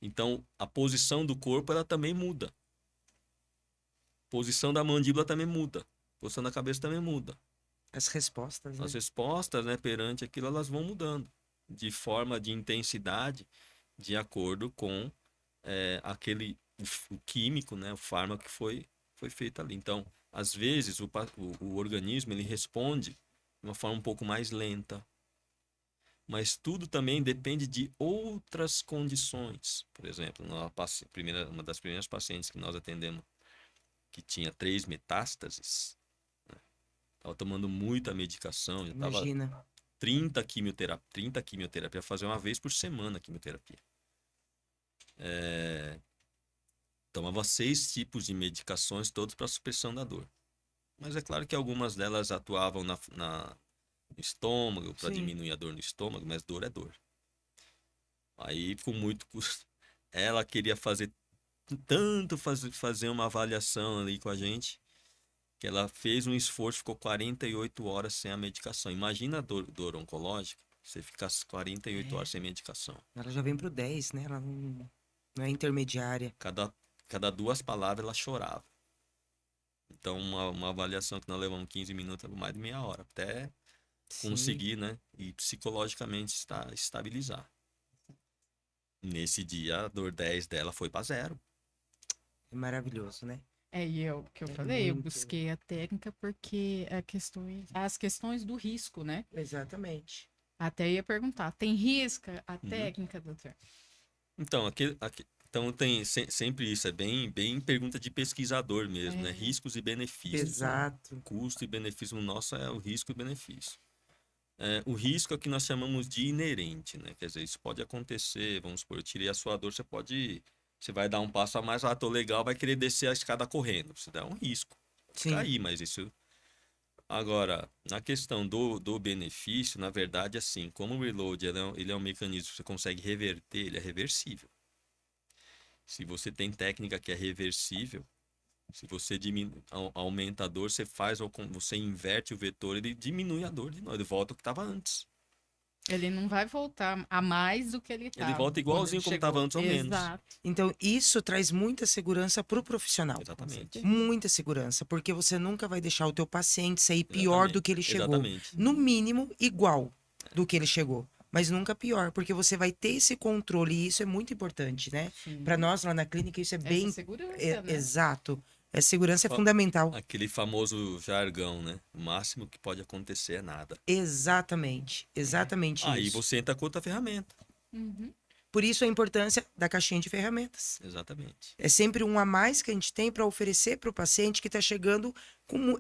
Então, a posição do corpo ela também muda. A posição da mandíbula também muda. A posição da cabeça também muda. As respostas, né? As respostas, né, perante aquilo, elas vão mudando de forma de intensidade de acordo com o químico, né, o fármaco que foi feito ali. Então, às vezes, o organismo ele responde de uma forma um pouco mais lenta. Mas tudo também depende de outras condições. Por exemplo, uma das primeiras pacientes que nós atendemos, que tinha 3 metástases, estava tomando muita medicação, já estava 30 quimioterapia, fazer uma vez por semana a quimioterapia. Tomava 6 tipos de medicações, todos para supressão da dor. Mas é claro que algumas delas atuavam no estômago, para diminuir a dor no estômago, mas dor é dor. Aí, com muito custo, ela queria fazer uma avaliação ali com a gente, que ela fez um esforço, ficou 48 horas sem a medicação. Imagina a dor oncológica, você ficar 48 horas sem medicação. Ela já vem pro 10, né? Ela não é intermediária. Cada 2 palavras ela chorava. Então, uma avaliação que nós levamos 15 minutos, mais de meia hora, até conseguir, né? E psicologicamente estabilizar. Nesse dia, a dor 10 dela foi para 0. É maravilhoso, né? E eu falei, eu busquei a técnica porque as questões do risco, né? Exatamente. Até ia perguntar, tem risco a técnica, doutor? Então, então tem sempre isso, é bem pergunta de pesquisador mesmo, né? Riscos e benefícios. Exato. Custo e benefício, o nosso é o risco e benefício. O risco é o que nós chamamos de inerente, né? Quer dizer, isso pode acontecer, vamos supor, eu tirei a sua dor, você vai dar um passo a mais, tô legal, vai querer descer a escada correndo. Isso dá um risco. Cair, mas isso... Agora, na questão do benefício, na verdade, assim, como o reload ele é um mecanismo que você consegue reverter, ele é reversível. Se você tem técnica que é reversível, se você aumenta a dor, você inverte o vetor, ele diminui a dor de novo, ele volta ao que estava antes. Ele não vai voltar a mais do que ele estava. Ele volta igualzinho como estava antes ou menos. Exato. Então, isso traz muita segurança para o profissional. Exatamente. Muita segurança, porque você nunca vai deixar o teu paciente sair pior do que ele chegou. Exatamente. No mínimo, igual do que ele chegou. Mas nunca pior, porque você vai ter esse controle, e isso é muito importante, né? Para nós lá na clínica, isso é bem... segurança, né? Exato. A segurança é fundamental. Aquele famoso jargão, né? O máximo que pode acontecer é nada. Exatamente. Exatamente Aí isso. você entra com outra ferramenta. Por isso a importância da caixinha de ferramentas. Exatamente. É sempre um a mais que a gente tem para oferecer para o paciente que está chegando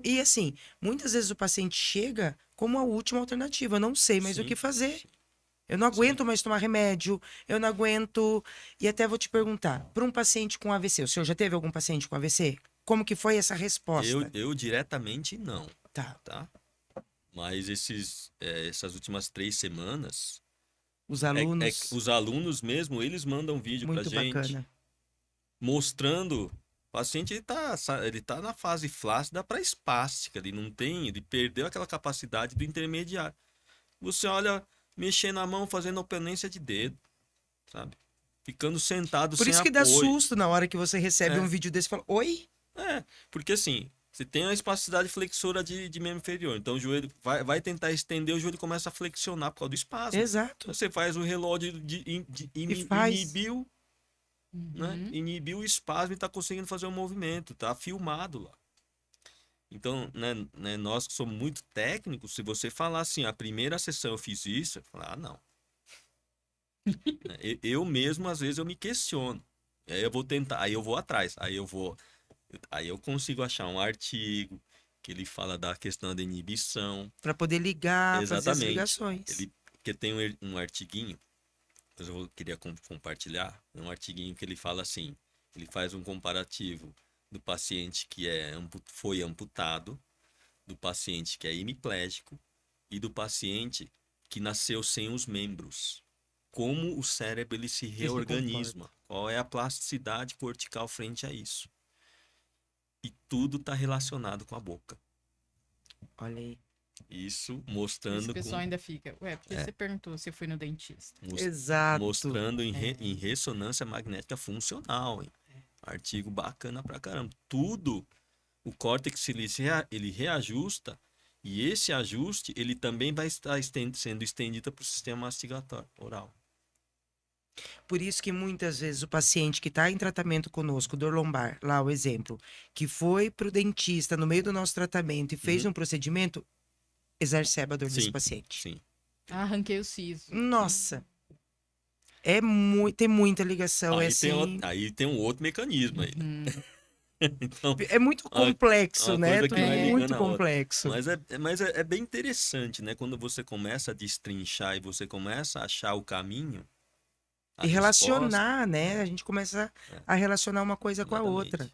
e assim, muitas vezes o paciente chega como a última alternativa. Eu não sei mais o que fazer. Eu não aguento mais tomar remédio, eu não aguento. E até vou te perguntar, para um paciente com AVC, o senhor já teve algum paciente com AVC? Como que foi essa resposta? Eu diretamente não. Tá. Mas essas últimas 3 semanas, Os alunos. os alunos mesmo, eles mandam vídeo pra Muito gente. bacana. Mostrando, o paciente ele tá na fase flácida para espástica, ele perdeu aquela capacidade do intermediário. Você olha, mexendo a mão, fazendo oponência de dedo, sabe? Ficando sentado Por sem isso que dá apoio. susto na hora que você recebe um vídeo desse e fala, oi? Porque assim, você tem a espasticidade flexora de membro inferior, então o joelho vai tentar estender, o joelho começa a flexionar por causa do espasmo. Exato. Você faz o relógio inibiu, né? Inibiu o espasmo e está conseguindo fazer um movimento, tá filmado lá. Então, né, nós que somos muito técnicos, se você falar assim, a primeira sessão eu fiz isso, eu falar, não. Eu mesmo, às vezes, eu me questiono. Aí eu vou tentar, aí eu vou atrás, aí eu consigo achar um artigo que ele fala da questão da inibição. Para poder ligar, fazer as Exatamente. ligações. Porque tem um artiguinho, queria compartilhar, um artiguinho que ele fala assim, ele faz um comparativo do paciente que foi amputado, do paciente que é hemiplégico e do paciente que nasceu sem os membros. Como o cérebro ele se reorganiza, qual é a plasticidade cortical frente a isso. E tudo está relacionado com a boca. Olha aí. Isso mostrando. O pessoal ainda fica. Ué, porque você perguntou se eu fui no dentista. Exato. Mostrando em ressonância magnética funcional. Hein? Artigo bacana pra caramba. Tudo, o córtex ele reajusta. E esse ajuste ele também vai estar sendo estendido para o sistema mastigatório oral. Por isso que muitas vezes o paciente que está em tratamento conosco, dor lombar, lá o exemplo, que foi para o dentista no meio do nosso tratamento e fez um procedimento, exacerba a dor desse paciente. Sim. Arranquei o siso. Nossa. Tem muita ligação. Aí tem um outro mecanismo aí. Então, é muito complexo, né? Tudo muito complexo. Mas é bem interessante, né? Quando você começa a destrinchar e você começa a achar o caminho. E relacionar, né? A gente começa a relacionar uma coisa com a outra.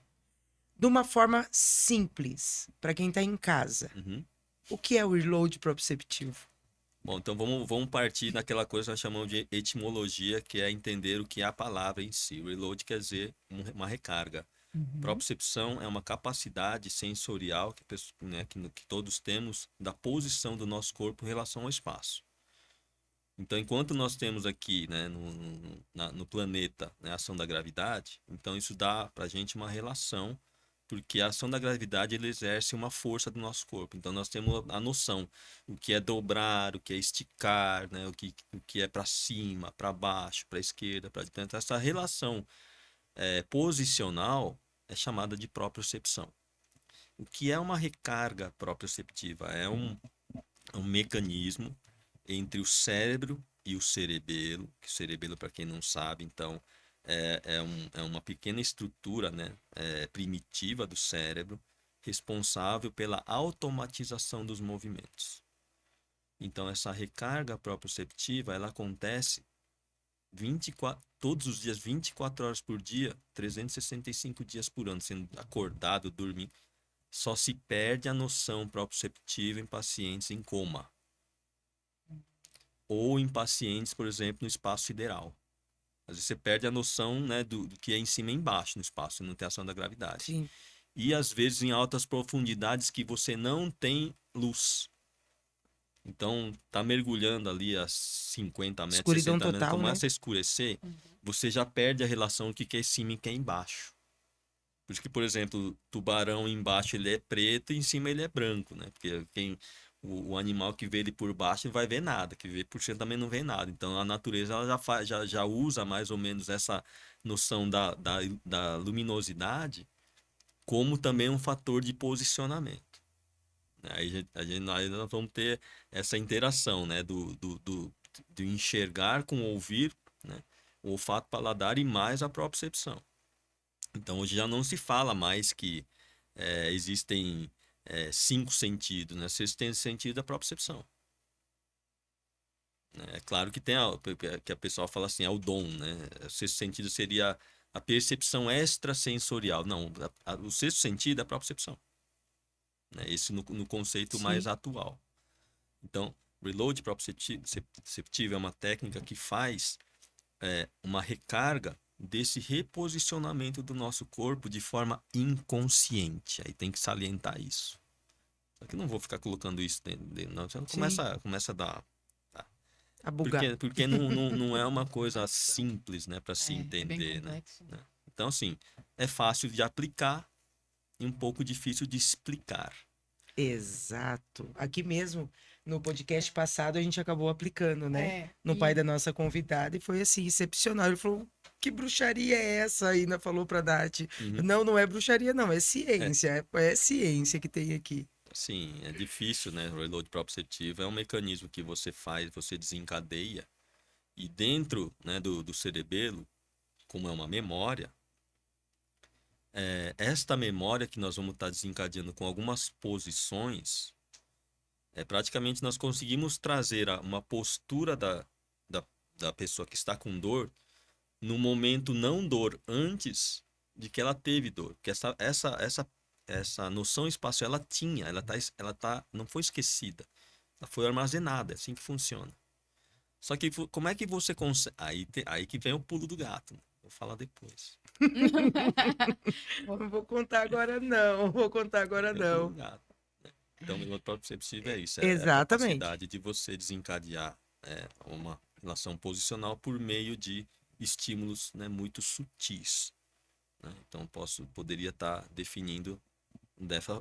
De uma forma simples, para quem está em casa. O que é o reload proprioceptivo? Bom, então vamos partir daquela coisa que nós chamamos de etimologia, que é entender o que é a palavra em si. O reload quer dizer uma recarga. Propriocepção é uma capacidade sensorial que todos temos da posição do nosso corpo em relação ao espaço. Então, enquanto nós temos aqui, né, no planeta, né, a ação da gravidade, então isso dá para a gente uma relação, porque a ação da gravidade ele exerce uma força do nosso corpo. Então, nós temos a noção o que é dobrar, o que é esticar, né, o que é para cima, para baixo, para a esquerda, para direita. Então, essa relação posicional é chamada de propriocepção. O que é uma recarga proprioceptiva? É um mecanismo entre o cérebro e o cerebelo, que o cerebelo, para quem não sabe, então, é uma pequena estrutura, né, primitiva do cérebro, responsável pela automatização dos movimentos. Então, essa recarga proprioceptiva, ela acontece todos os dias, 24 horas por dia, 365 dias por ano, sendo acordado, dormindo. Só se perde a noção proprioceptiva em pacientes em coma. Ou em pacientes, por exemplo, no espaço sideral. Às vezes você perde a noção, né, do que é em cima e embaixo no espaço, não tem ação da gravidade. Sim. E às vezes em altas profundidades que você não tem luz. Então, tá mergulhando ali a 50 metros, Escuridão 60 metros, total, começa né? a escurecer, você já perde a relação do que é em cima e que é embaixo. Por isso que, por exemplo, tubarão embaixo ele é preto e em cima ele é branco, né? Porque o animal que vê ele por baixo não vai ver nada, que vê por cima também não vê nada. Então a natureza ela já usa mais ou menos essa noção da luminosidade como também um fator de posicionamento. Aí nós vamos ter essa interação, né? Do enxergar com o ouvir, né? o olfato, paladar e mais a propriocepção. Então, hoje já não se fala mais que existem 5 sentidos, né? Sexto sentido é a propriocepção. É claro que que a pessoa fala assim, é o dom, né? O sexto sentido seria a percepção extrasensorial. Não, o sexto sentido é a propriocepção. Né? Esse no conceito mais atual. Então, reload proprioceptivo é uma técnica que faz uma recarga desse reposicionamento do nosso corpo de forma inconsciente. Aí tem que salientar isso. Só que não vou ficar colocando isso dentro, não. Você começa a dar... A bugar. Porque não é uma coisa simples, né, para se entender, né? Então, assim, é fácil de aplicar e um pouco difícil de explicar. Exato. Aqui mesmo, no podcast passado, a gente acabou aplicando, né? No pai da nossa convidada, e foi assim, excepcional. Ele falou, que bruxaria é essa? Ainda falou pra Nath. Não é bruxaria, não, é ciência. É ciência que tem aqui. Sim, é difícil, né? O reload proprioceptivo é um mecanismo que você faz, você desencadeia, e dentro, né, do cerebelo, como é uma memória, esta memória que nós vamos estar desencadeando com algumas posições, praticamente nós conseguimos trazer uma postura da pessoa que está com dor no momento não dor, antes de que ela teve dor. Porque essa noção espacial não foi esquecida, ela foi armazenada, é assim que funciona. Só que como é que você consegue? Aí que vem o pulo do gato, né? Vou falar depois. Não vou contar agora não, Então, o reload proprioceptivo é isso, Exatamente. a capacidade de você desencadear uma relação posicional por meio de estímulos, né, muito sutis. Né? Então, poderia estar definindo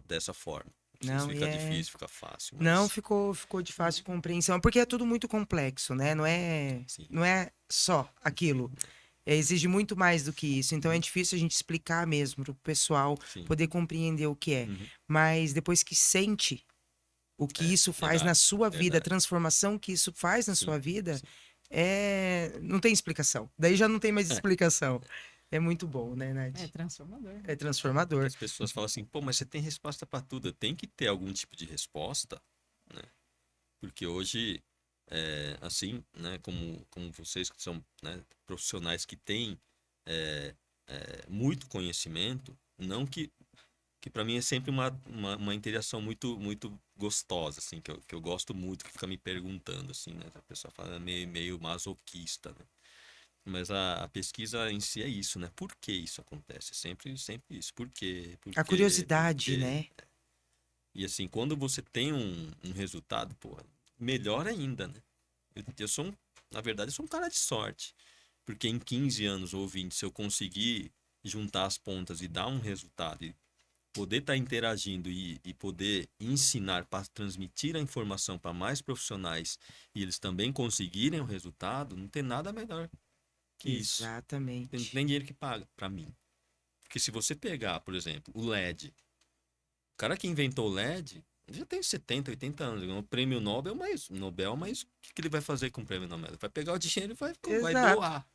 dessa forma. Não sei se fica difícil, fica fácil. Mas... Não, ficou de fácil compreensão, porque é tudo muito complexo, né? Não é só aquilo. Exige muito mais do que isso. Então é difícil a gente explicar mesmo para o pessoal poder compreender o que é. Mas depois que sente o que isso faz na sua vida, a transformação que isso faz na sua vida, não tem explicação. Daí já não tem mais explicação. É muito bom, né, Nath? É transformador. É transformador. As pessoas falam assim, pô, mas você tem resposta para tudo. Tem que ter algum tipo de resposta, né? Porque hoje, assim, né, como vocês que são, né, profissionais que têm muito conhecimento, não que para mim é sempre uma interação muito, muito gostosa, assim, que eu gosto muito, que fica me perguntando, assim, né? A pessoa fala meio masoquista, né? Mas a pesquisa em si é isso, né? Por que isso acontece? Sempre isso. Por quê? A curiosidade, né? E assim, quando você tem um resultado, pô, melhor ainda, né? Na verdade, eu sou um cara de sorte. Porque em 15 anos ou 20, se eu conseguir juntar as pontas e dar um resultado, e poder estar interagindo e poder ensinar para transmitir a informação para mais profissionais e eles também conseguirem o resultado, não tem nada melhor. Exatamente. Tem nem dinheiro que paga pra mim. Porque se você pegar, por exemplo, o LED, o cara que inventou o LED já tem 70, 80 anos, ganhou um prêmio Nobel, mas o que ele vai fazer com o prêmio Nobel? Ele vai pegar o dinheiro e vai doar.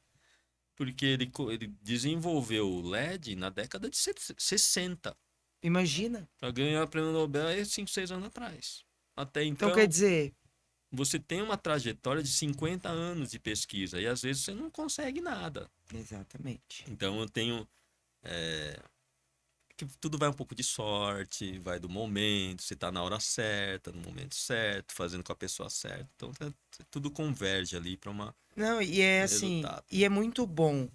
Porque ele desenvolveu o LED na década de 60. Imagina. Para ganhar o prêmio Nobel é 5, 6 anos atrás. Até então quer dizer... Você tem uma trajetória de 50 anos de pesquisa e às vezes você não consegue nada. Exatamente. Então eu tenho... que tudo vai um pouco de sorte, vai do momento, você tá na hora certa, no momento certo, fazendo com a pessoa certa. Então tudo converge ali para uma... Não, e é assim, e é muito bom.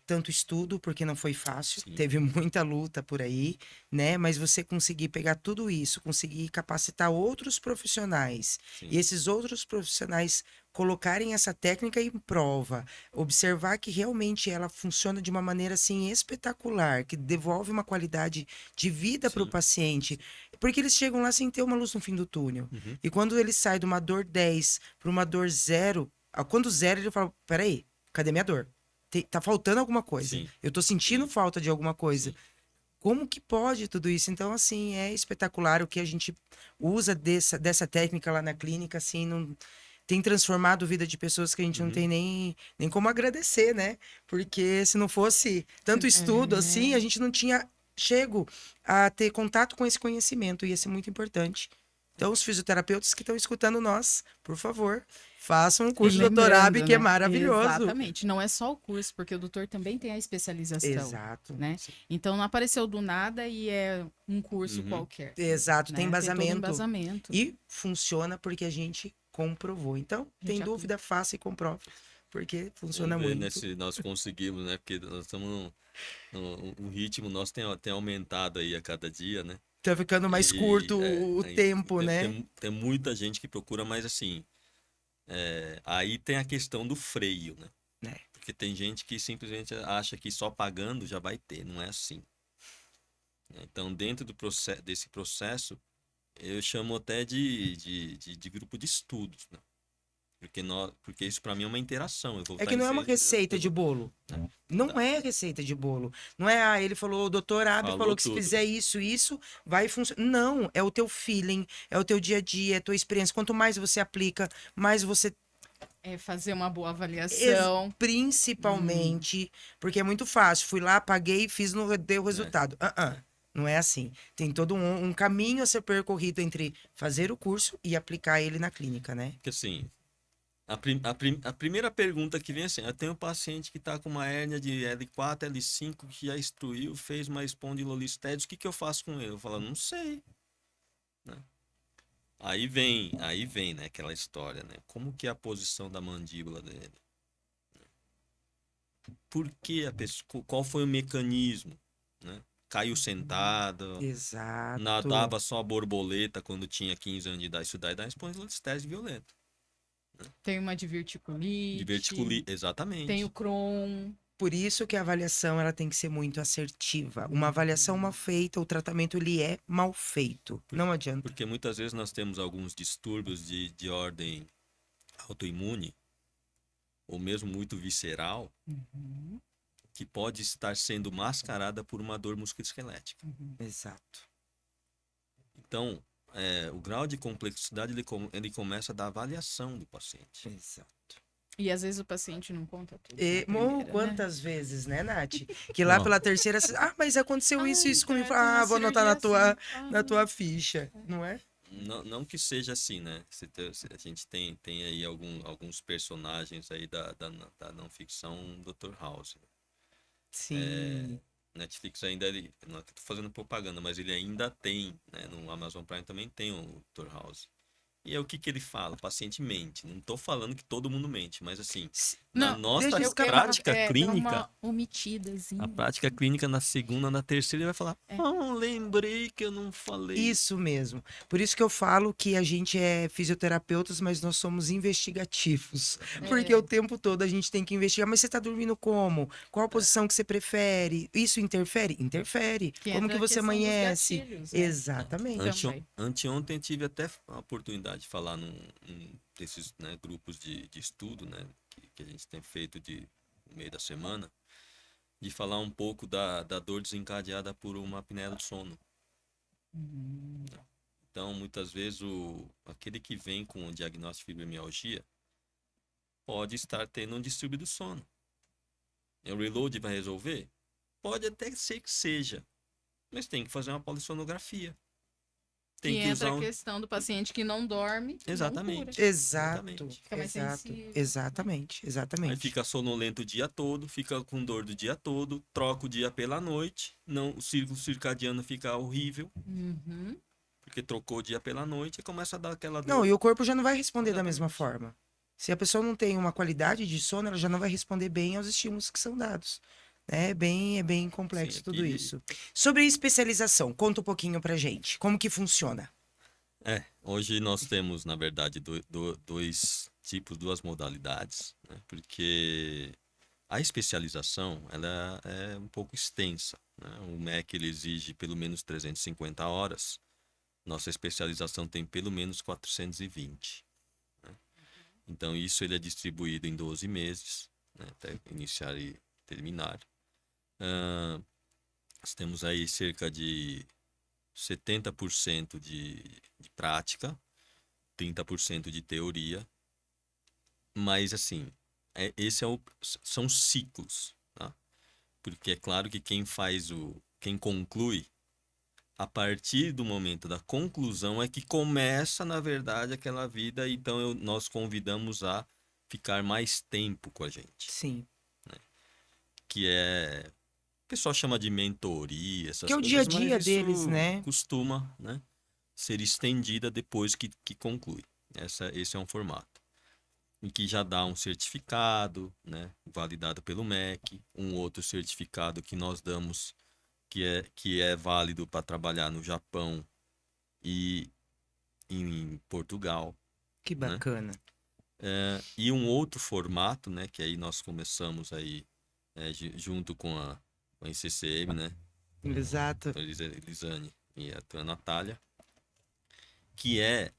Tanto estudo, porque não foi fácil, teve muita luta por aí, né? Mas você conseguir pegar tudo isso, conseguir capacitar outros profissionais, e esses outros profissionais colocarem essa técnica em prova, observar que realmente ela funciona de uma maneira assim espetacular, que devolve uma qualidade de vida para o paciente, porque eles chegam lá sem ter uma luz no fim do túnel. E quando ele sai de uma dor 10 para uma dor 0, quando 0 ele fala, peraí, cadê minha dor? Tá faltando alguma coisa. Eu tô sentindo falta de alguma coisa. Como que pode tudo isso? Então, assim, é espetacular o que a gente usa dessa técnica lá na clínica, assim, tem transformado a vida de pessoas que a gente não tem nem como agradecer, né? Porque se não fosse tanto estudo assim, a gente não tinha chego a ter contato com esse conhecimento. Ia ser muito importante. Então, os fisioterapeutas que estão escutando nós, por favor, façam um curso do Dr. Abi, que é maravilhoso. Exatamente. Não é só o curso, porque o doutor também tem a especialização. Exato. Né? Então, não apareceu do nada e é um curso qualquer. Exato, né? tem embasamento. Tem todo embasamento. E funciona porque a gente comprovou. Então, tem dúvida, faça e comprove. Porque funciona muito. Né, se nós conseguimos, né? Porque nós estamos o ritmo nosso tem aumentado aí a cada dia, né? Tá ficando mais curto o tempo, né? Tem muita gente que procura, mas assim, aí tem a questão do freio, né? Porque tem gente que simplesmente acha que só pagando já vai ter, não é assim. Então, dentro desse processo, eu chamo até de grupo de estudos, né? Porque isso para mim é uma interação. É que não é uma receita de bolo. Não é receita de bolo. Não é, ele falou, o doutor Abi falou que se fizer isso, vai funcionar. Não, é o teu feeling, é o teu dia a dia, é a tua experiência. Quanto mais você aplica, mais você... É fazer uma boa avaliação. Principalmente, porque é muito fácil. Fui lá, paguei, fiz, não deu resultado. Não é assim. Tem todo um caminho a ser percorrido entre fazer o curso e aplicar ele na clínica, né? Porque assim... A primeira pergunta que vem assim, eu tenho um paciente que está com uma hérnia de L4, L5, que já instruiu, fez uma espondilolistese, o que eu faço com ele? Eu falo, não sei. Né? Aí vem, né, aquela história, né? Como que é a posição da mandíbula dele? Por que a pessoa, qual foi o mecanismo? Né? Caiu sentado, Exato. nadava só borboleta quando tinha 15 anos de idade, isso daí dá espondilolistese violenta. Tem uma diverticulite. Exatamente. Tem o Crohn. Por isso que a avaliação ela tem que ser muito assertiva. Uma avaliação mal feita, o tratamento ele é mal feito. Não adianta. Porque muitas vezes nós temos alguns distúrbios de ordem autoimune, ou mesmo muito visceral, que pode estar sendo mascarada por uma dor musculoesquelética. Exato. Então, o grau de complexidade ele começa da avaliação do paciente. Exato. E às vezes o paciente não conta tudo. Quantas vezes, né, Nath? Que lá pela terceira, mas aconteceu isso comigo. Vou anotar na tua ficha, não é? Não que seja assim, né? A gente tem aí alguns personagens aí da não ficção, Dr. House. Sim. Netflix ainda, não estou fazendo propaganda, mas ele ainda tem, né? No Amazon Prime também tem o Dr. House. E é o que ele fala, o paciente mente. Não estou falando que todo mundo mente, mas assim, na nossa prática clínica, omitidazinha. a prática clínica na segunda, na terceira, ele vai falar, lembrei que eu não falei. Isso mesmo. Por isso que eu falo que a gente é fisioterapeutas, mas nós somos investigativos. Porque o tempo todo a gente tem que investigar. Mas você está dormindo como? Qual a posição que você prefere? Isso interfere? Interfere. Como que você amanhece? Gatilhos, Exatamente. Anteontem tive até a oportunidade de falar num desses, né, grupos de estudo, né, que a gente tem feito no meio da semana, de falar um pouco da dor desencadeada por uma apneia do sono. Então, muitas vezes, aquele que vem com o diagnóstico de fibromialgia pode estar tendo um distúrbio do sono. O reload vai resolver? Pode até ser que seja, mas tem que fazer uma polissonografia. Tem que entra a questão do paciente que não dorme. Exatamente. Fica mais sensível. Exatamente. Aí fica sonolento o dia todo, fica com dor do dia todo, troca o dia pela noite, o ciclo circadiano fica horrível, porque trocou o dia pela noite e começa a dar aquela dor. Não, e o corpo já não vai responder da mesma forma. Se a pessoa não tem uma qualidade de sono, ela já não vai responder bem aos estímulos que são dados. É bem complexo tudo isso. Sobre especialização, conta um pouquinho pra gente. Como que funciona? Hoje nós temos, na verdade, dois tipos, duas modalidades, né? Porque a especialização, ela é um pouco extensa, né? O MEC, ele exige pelo menos 350 horas. Nossa especialização tem pelo menos 420. Né? Então, isso ele é distribuído em 12 meses, né? Até iniciar e terminar. Nós temos aí cerca de 70% de prática, 30% de teoria Mas, assim, são ciclos, tá? Porque é claro que quem conclui, a partir do momento da conclusão é que começa, na verdade, aquela vida. Então, nós convidamos a ficar mais tempo com a gente. Sim. Que o pessoal chama de mentoria, essas Que é o dia a coisas, mas dia isso deles, né? costuma, né, ser estendida depois que conclui. Esse é um formato. Em que já dá um certificado, né, validado pelo MEC, um outro certificado que nós damos, que é válido para trabalhar no Japão e em Portugal, Que né? bacana. E um outro formato, né, que aí nós começamos aí junto com a ICCM, né? Exato. A Elisane e a Natália, que é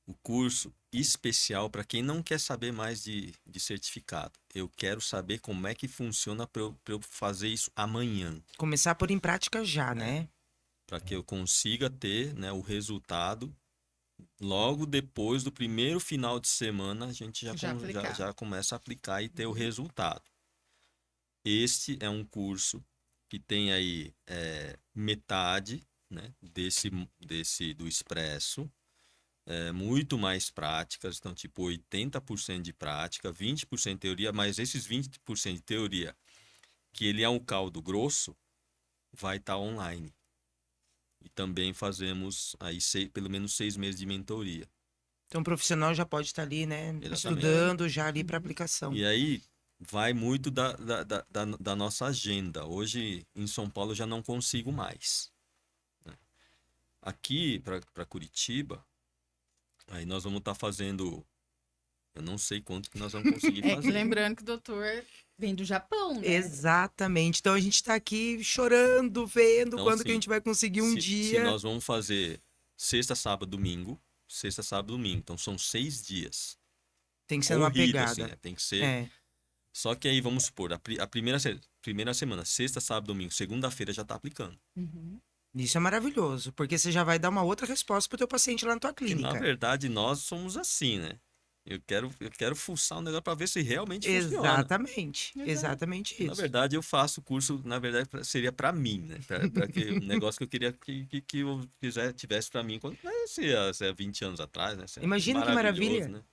o curso especial para quem não quer saber mais de certificado. Eu quero saber como é que funciona para eu fazer isso amanhã. Começar a pôr em prática já, né? Para que eu consiga ter, né, o resultado. Logo depois do primeiro final de semana, a gente já começa a aplicar e ter o resultado. Este é um curso que tem aí metade, né, do Expresso, muito mais práticas, então tipo 80% de prática, 20% de teoria, mas esses 20% de teoria, que ele é um caldo grosso, vai estar online. E também fazemos aí pelo menos 6 meses de mentoria. Então o profissional já pode estar ali, né? Exatamente. Estudando já ali para aplicação. E aí vai muito da nossa agenda. Hoje em São Paulo eu já não consigo mais, né? Aqui para Curitiba, aí nós vamos estar fazendo, eu não sei quanto que nós vamos conseguir fazer. Lembrando que o doutor vem do Japão, né? Exatamente. Então a gente está aqui chorando, vendo Então, quando assim, que a gente vai conseguir um se dia. nós vamos fazer sexta, sábado, domingo, então são 6 dias. Tem que ser numa Corrido, pegada. assim, tem que ser. Só que aí vamos supor, a primeira semana, sexta, sábado, domingo, segunda-feira já está aplicando. Uhum. Isso é maravilhoso, porque você já vai dar uma outra resposta para o teu paciente lá na tua Porque, clínica. na verdade, nós somos assim, né? Eu quero fuçar um negócio para ver se realmente funciona. Exatamente. Exatamente Na isso. verdade, eu faço o curso, na verdade, seria para mim, né? Para que um negócio que eu queria que eu tivesse para mim quando se é 20 anos atrás, né? Isso é Imagina que maravilhoso, maravilha. né?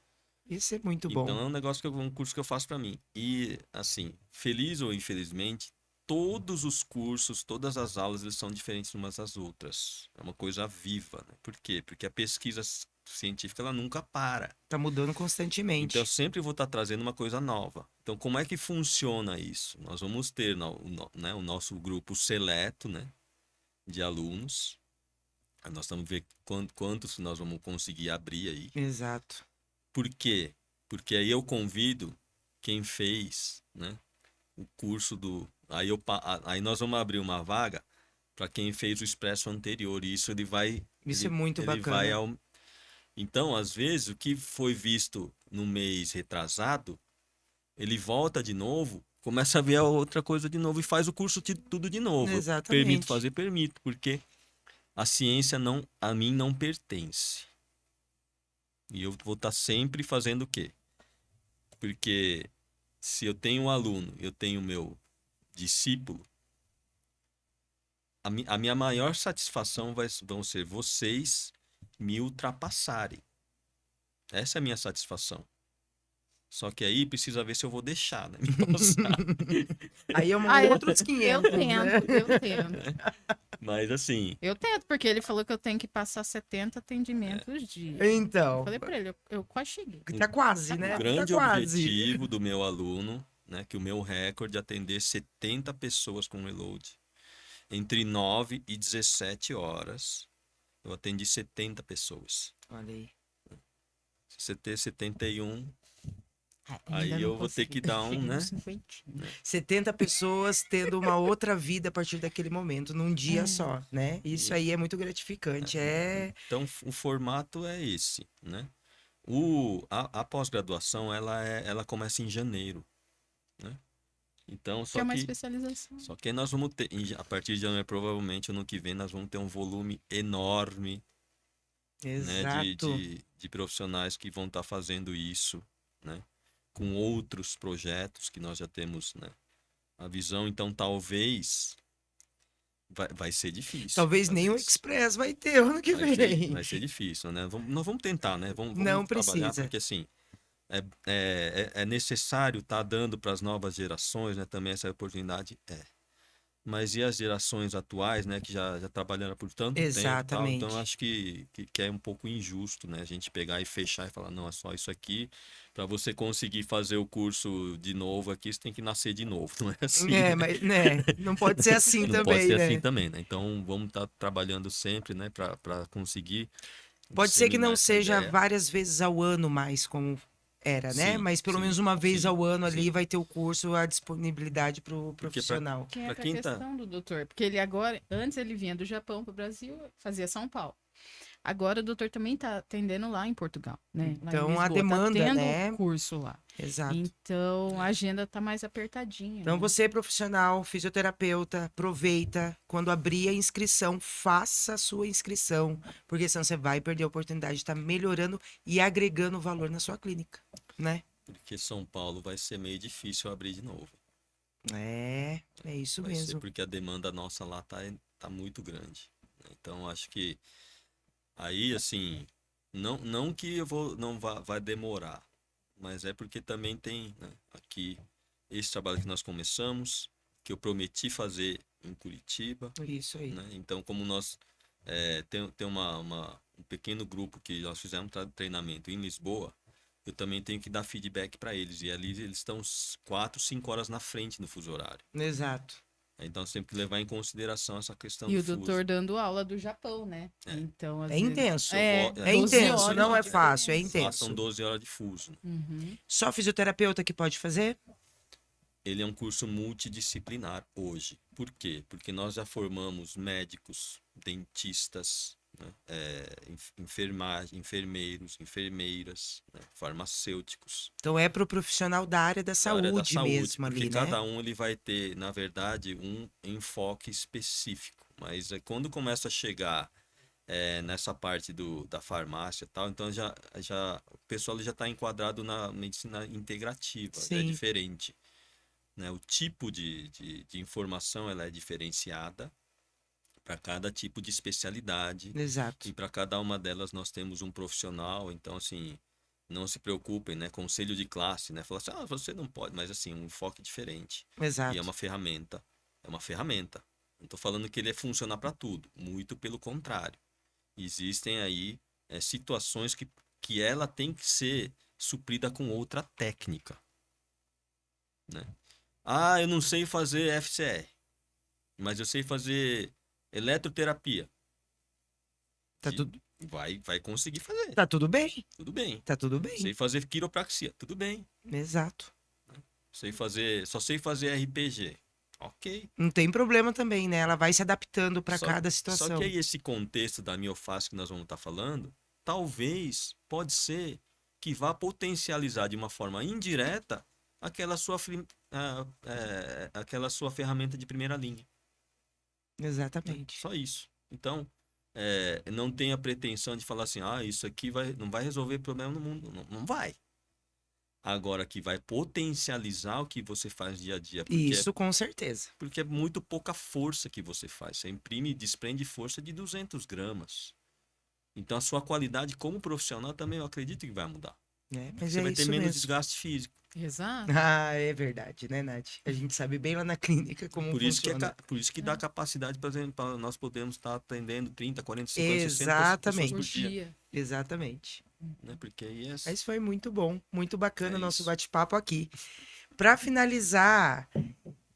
Isso é muito Então bom. é um curso que eu faço para mim. E assim, feliz ou infelizmente, todos os cursos, todas as aulas, eles são diferentes umas das outras. É uma coisa viva, né? Por quê? Porque a pesquisa científica ela nunca para. Tá mudando Então eu constantemente. sempre vou estar trazendo uma coisa nova. Então como é que funciona isso? Nós vamos ter né, o nosso grupo seleto, né, de alunos. Aí nós estamos vendo quantos nós vamos conseguir abrir aí. Exato. Por quê? Porque aí eu convido quem fez, né, o curso do... Aí nós vamos abrir uma vaga para quem fez o Expresso anterior. E isso Isso é muito ele vai bacana. Então, às vezes, o que foi visto no mês retrasado, ele volta de novo, começa a ver a outra coisa de novo e faz o curso tudo de novo. Eu permito Exatamente. fazer? Permito, porque a ciência a mim não pertence. E eu vou estar sempre fazendo o quê? Porque se eu tenho um aluno, eu tenho meu discípulo, a minha maior satisfação vão ser vocês me ultrapassarem. Essa é a minha satisfação. Só que aí precisa ver se eu vou deixar, né? Me passar. Aí é outros 500, eu né? tento. Mas assim... Eu tento, porque ele falou que eu tenho que passar 70 atendimentos dia. Então. Eu falei pra ele, eu quase cheguei. Tá quase, né? O grande Tá quase. objetivo do meu aluno, né, que o meu recorde é atender 70 pessoas com reload. Entre 9 e 17 horas, eu atendi 70 pessoas. Olha aí. Se você ter 71, Ainda aí não eu vou ter consegui. que dar Cheguei um, né? nos 50. 70 pessoas tendo uma outra vida a partir daquele momento, num dia só, né? Isso aí é muito gratificante. Então, o formato é esse, né? A pós-graduação, ela começa em janeiro, né? Então, Que é uma especialização. Só que nós vamos ter, a partir de janeiro, provavelmente, ano que vem, nós vamos ter um volume enorme, né, Exato. de profissionais que vão estar fazendo isso, né? com outros projetos que nós já temos, né, a visão. Então, talvez vai ser difícil Talvez fazer nem o isso. Express vai ter ano que vem. Vai ser difícil, né? Nós vamos tentar, né? Vamos Não trabalhar, precisa. porque assim, é necessário estar dando para as novas gerações, né, também essa oportunidade. Mas e as gerações atuais, né, que já trabalharam por tanto tempo e tal, então eu Exatamente. acho que é um pouco injusto, né, a gente pegar e fechar e falar, não, é só isso aqui, para você conseguir fazer o curso de novo aqui, você tem que nascer de novo, não é assim, né? Mas, né, não pode ser assim Não pode também, ser assim né? também, né? Então vamos estar trabalhando sempre, né, para conseguir Pode ser que disseminar não essa seja ideia. várias vezes ao ano mais como era, né? Sim, Mas pelo sim, menos uma vez sim, ao ano ali sim. vai ter o curso, a disponibilidade para o Porque profissional. Que é para a quem tá, questão do doutor, porque ele agora, antes ele vinha do Japão para o Brasil, fazia São Paulo. Agora o doutor também está atendendo lá em Portugal, né? Lá em Então a Lisboa, tá demanda, tendo né? curso lá. Exato. Então a agenda tá mais apertadinha, Então né? você, profissional, fisioterapeuta, aproveita quando abrir a inscrição, faça a sua inscrição, porque senão você vai perder a oportunidade de estar melhorando e agregando valor na sua clínica, né? porque São Paulo vai ser meio difícil abrir de novo. É isso Vai ser mesmo. porque a demanda nossa lá tá muito grande, né? Então acho que aí assim, não que eu vou não vai demorar, mas é porque também tem, né, aqui esse trabalho que nós começamos, que eu prometi fazer em Curitiba, Isso aí. né? Então como nós tem um pequeno grupo que nós fizemos treinamento em Lisboa, eu também tenho que dar feedback para eles. E ali eles estão 4, 5 horas na frente no fuso horário. Exato. Então, sempre que levar em consideração essa questão E do o doutor fuso. dando aula do Japão, né? É. Então, às É vezes. intenso. É, É 12 intenso, horas não de é fácil, é diferença. Lá são intenso. 12 horas de fuso, né? Uhum. Só fisioterapeuta que pode fazer? Ele é um curso multidisciplinar hoje. Por quê? Porque nós já formamos médicos, dentistas, né? Enfermeiros, enfermeiras, né? Farmacêuticos, Então é para o profissional da área da da área da saúde saúde, mesmo porque ali, né? cada um ele vai ter, na verdade, um enfoque específico. Mas quando começa a chegar nessa parte da farmácia e tal, então o pessoal já está enquadrado na medicina integrativa, já é Sim, diferente, né? O tipo de informação ela é diferenciada para cada tipo de especialidade exato. e para cada uma delas nós temos um profissional, então assim, não se preocupem, né? Conselho de classe, né? Falar assim, você não pode, mas assim, um enfoque diferente. E é Exato. uma ferramenta, é uma ferramenta. Não estou falando que ele é funcionar para tudo, muito pelo contrário. Existem aí situações que ela tem que ser suprida com outra técnica, né? Eu não sei fazer FCR, mas eu sei fazer eletroterapia. Tá tudo, Vai conseguir fazer. tá tudo bem. Tudo bem. Tá tudo Sei bem. fazer quiropraxia. Tudo bem. Exato. Só sei fazer RPG. Ok. Não tem problema também, né? Ela vai se adaptando para Só, cada só que situação. aí esse contexto da miofascia que nós vamos estar falando, talvez, pode ser que vá potencializar de uma forma indireta aquela sua ferramenta de primeira linha. Exatamente. Só isso. Então, não tenha pretensão de falar assim, isso aqui não vai resolver problema no mundo. Não, não vai. Agora que vai potencializar o que você faz dia a dia, Isso com certeza. porque é muito pouca força que você faz. Você imprime e desprende força de 200 gramas. Então a sua qualidade como profissional também eu acredito que vai mudar. Mas Você é vai ter isso menos mesmo. desgaste físico. Exato. É verdade, né, Nath? A gente sabe bem lá na clínica como funciona. Por isso que dá capacidade para nós podermos estar atendendo 30, 40, 50, 60 pessoas Exatamente. por Por dia. dia. Exatamente. Né? Porque aí Mas foi muito bom, muito bacana o nosso isso. bate-papo aqui. Para finalizar,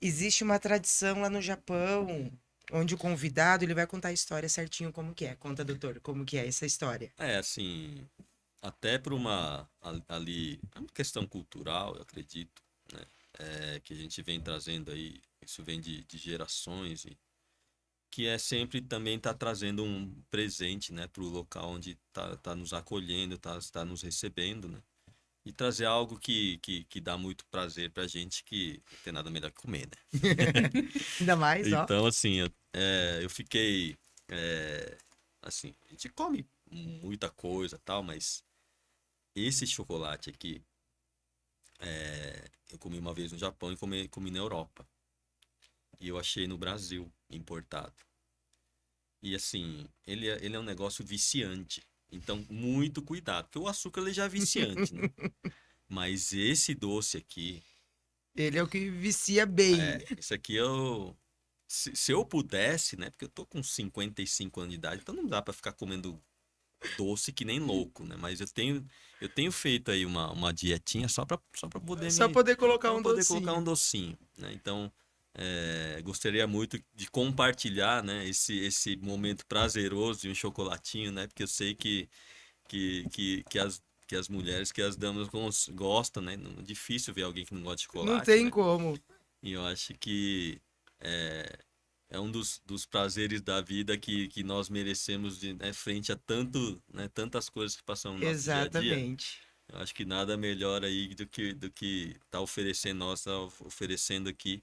existe uma tradição lá no Japão, onde o convidado ele vai contar a história certinho como que é. Conta, doutor, como que é essa história. Assim, até por ali, é uma questão cultural, eu acredito, né? Que a gente vem trazendo aí, isso vem de gerações, que é sempre também tá trazendo um presente, né, para o local onde tá nos acolhendo, tá nos recebendo, né? E trazer algo que dá muito prazer pra gente, que não tem nada melhor que comer, né? Ainda mais, ó. Então, assim, eu fiquei, assim, a gente come muita coisa tal, mas esse chocolate aqui, Eu comi uma vez no Japão e comi na Europa. E eu achei no Brasil, importado. E assim, ele é um negócio viciante. Então, muito cuidado. Porque o açúcar ele já é viciante, né? Mas esse doce aqui, Ele é o que vicia bem. esse aqui eu. Se eu pudesse, né? Porque eu tô com 55 anos de idade, então não dá pra ficar comendo doce que nem louco, né? Mas eu tenho feito aí uma dietinha só pra poder Só poder colocar um poder colocar um docinho. docinho, né? Então, gostaria muito de compartilhar, né? Esse momento prazeroso de um chocolatinho, né? Porque eu sei que as mulheres, que as damas gostam, né? É difícil ver alguém que não gosta de Não chocolate, tem né? como. E eu acho que é um dos prazeres da vida que nós merecemos né, frente a tantas coisas que passam no nosso dia a dia. Exatamente. Eu acho que nada melhor aí do que tá oferecendo, nós tá oferecendo aqui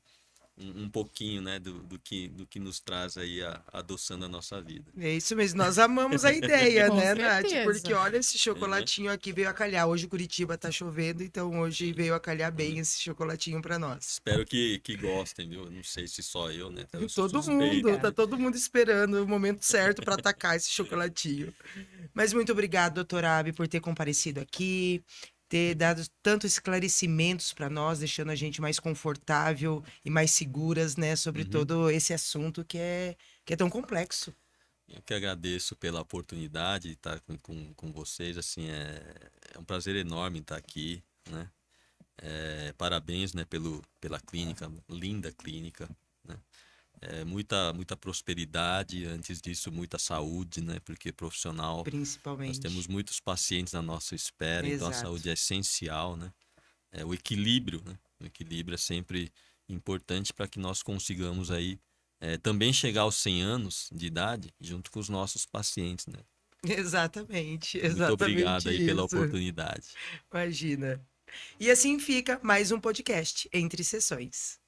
um pouquinho, né, do que nos traz aí adoçando a nossa vida. É isso mesmo, nós amamos a ideia, Com né, Nath? certeza. Porque olha, esse chocolatinho aqui veio a calhar. Hoje Curitiba tá chovendo, então hoje veio a calhar bem esse chocolatinho para nós. Espero que gostem, viu? Eu não sei se só eu, né? Eu sou Todo suspeito. mundo, tá todo mundo esperando o momento certo para atacar esse chocolatinho. Mas muito obrigado, doutora Abby, por ter comparecido aqui, ter dado tantos esclarecimentos para nós, deixando a gente mais confortável e mais seguras, né, sobre Uhum. todo esse assunto que é tão complexo. Eu que agradeço pela oportunidade de estar com vocês, assim, é um prazer enorme estar aqui, né? Parabéns, né, pela clínica, linda clínica, né? Muita prosperidade, antes disso, muita saúde, né? Porque profissional, nós Principalmente. temos muitos pacientes na nossa espera, então a Exato. saúde é essencial, né? O equilíbrio, né? O equilíbrio é sempre importante para que nós consigamos aí também chegar aos 100 anos de idade junto com os nossos pacientes, né? Exatamente, Muito obrigado exatamente aí pela isso. oportunidade. Imagina. E assim fica mais um podcast Entre Sessões.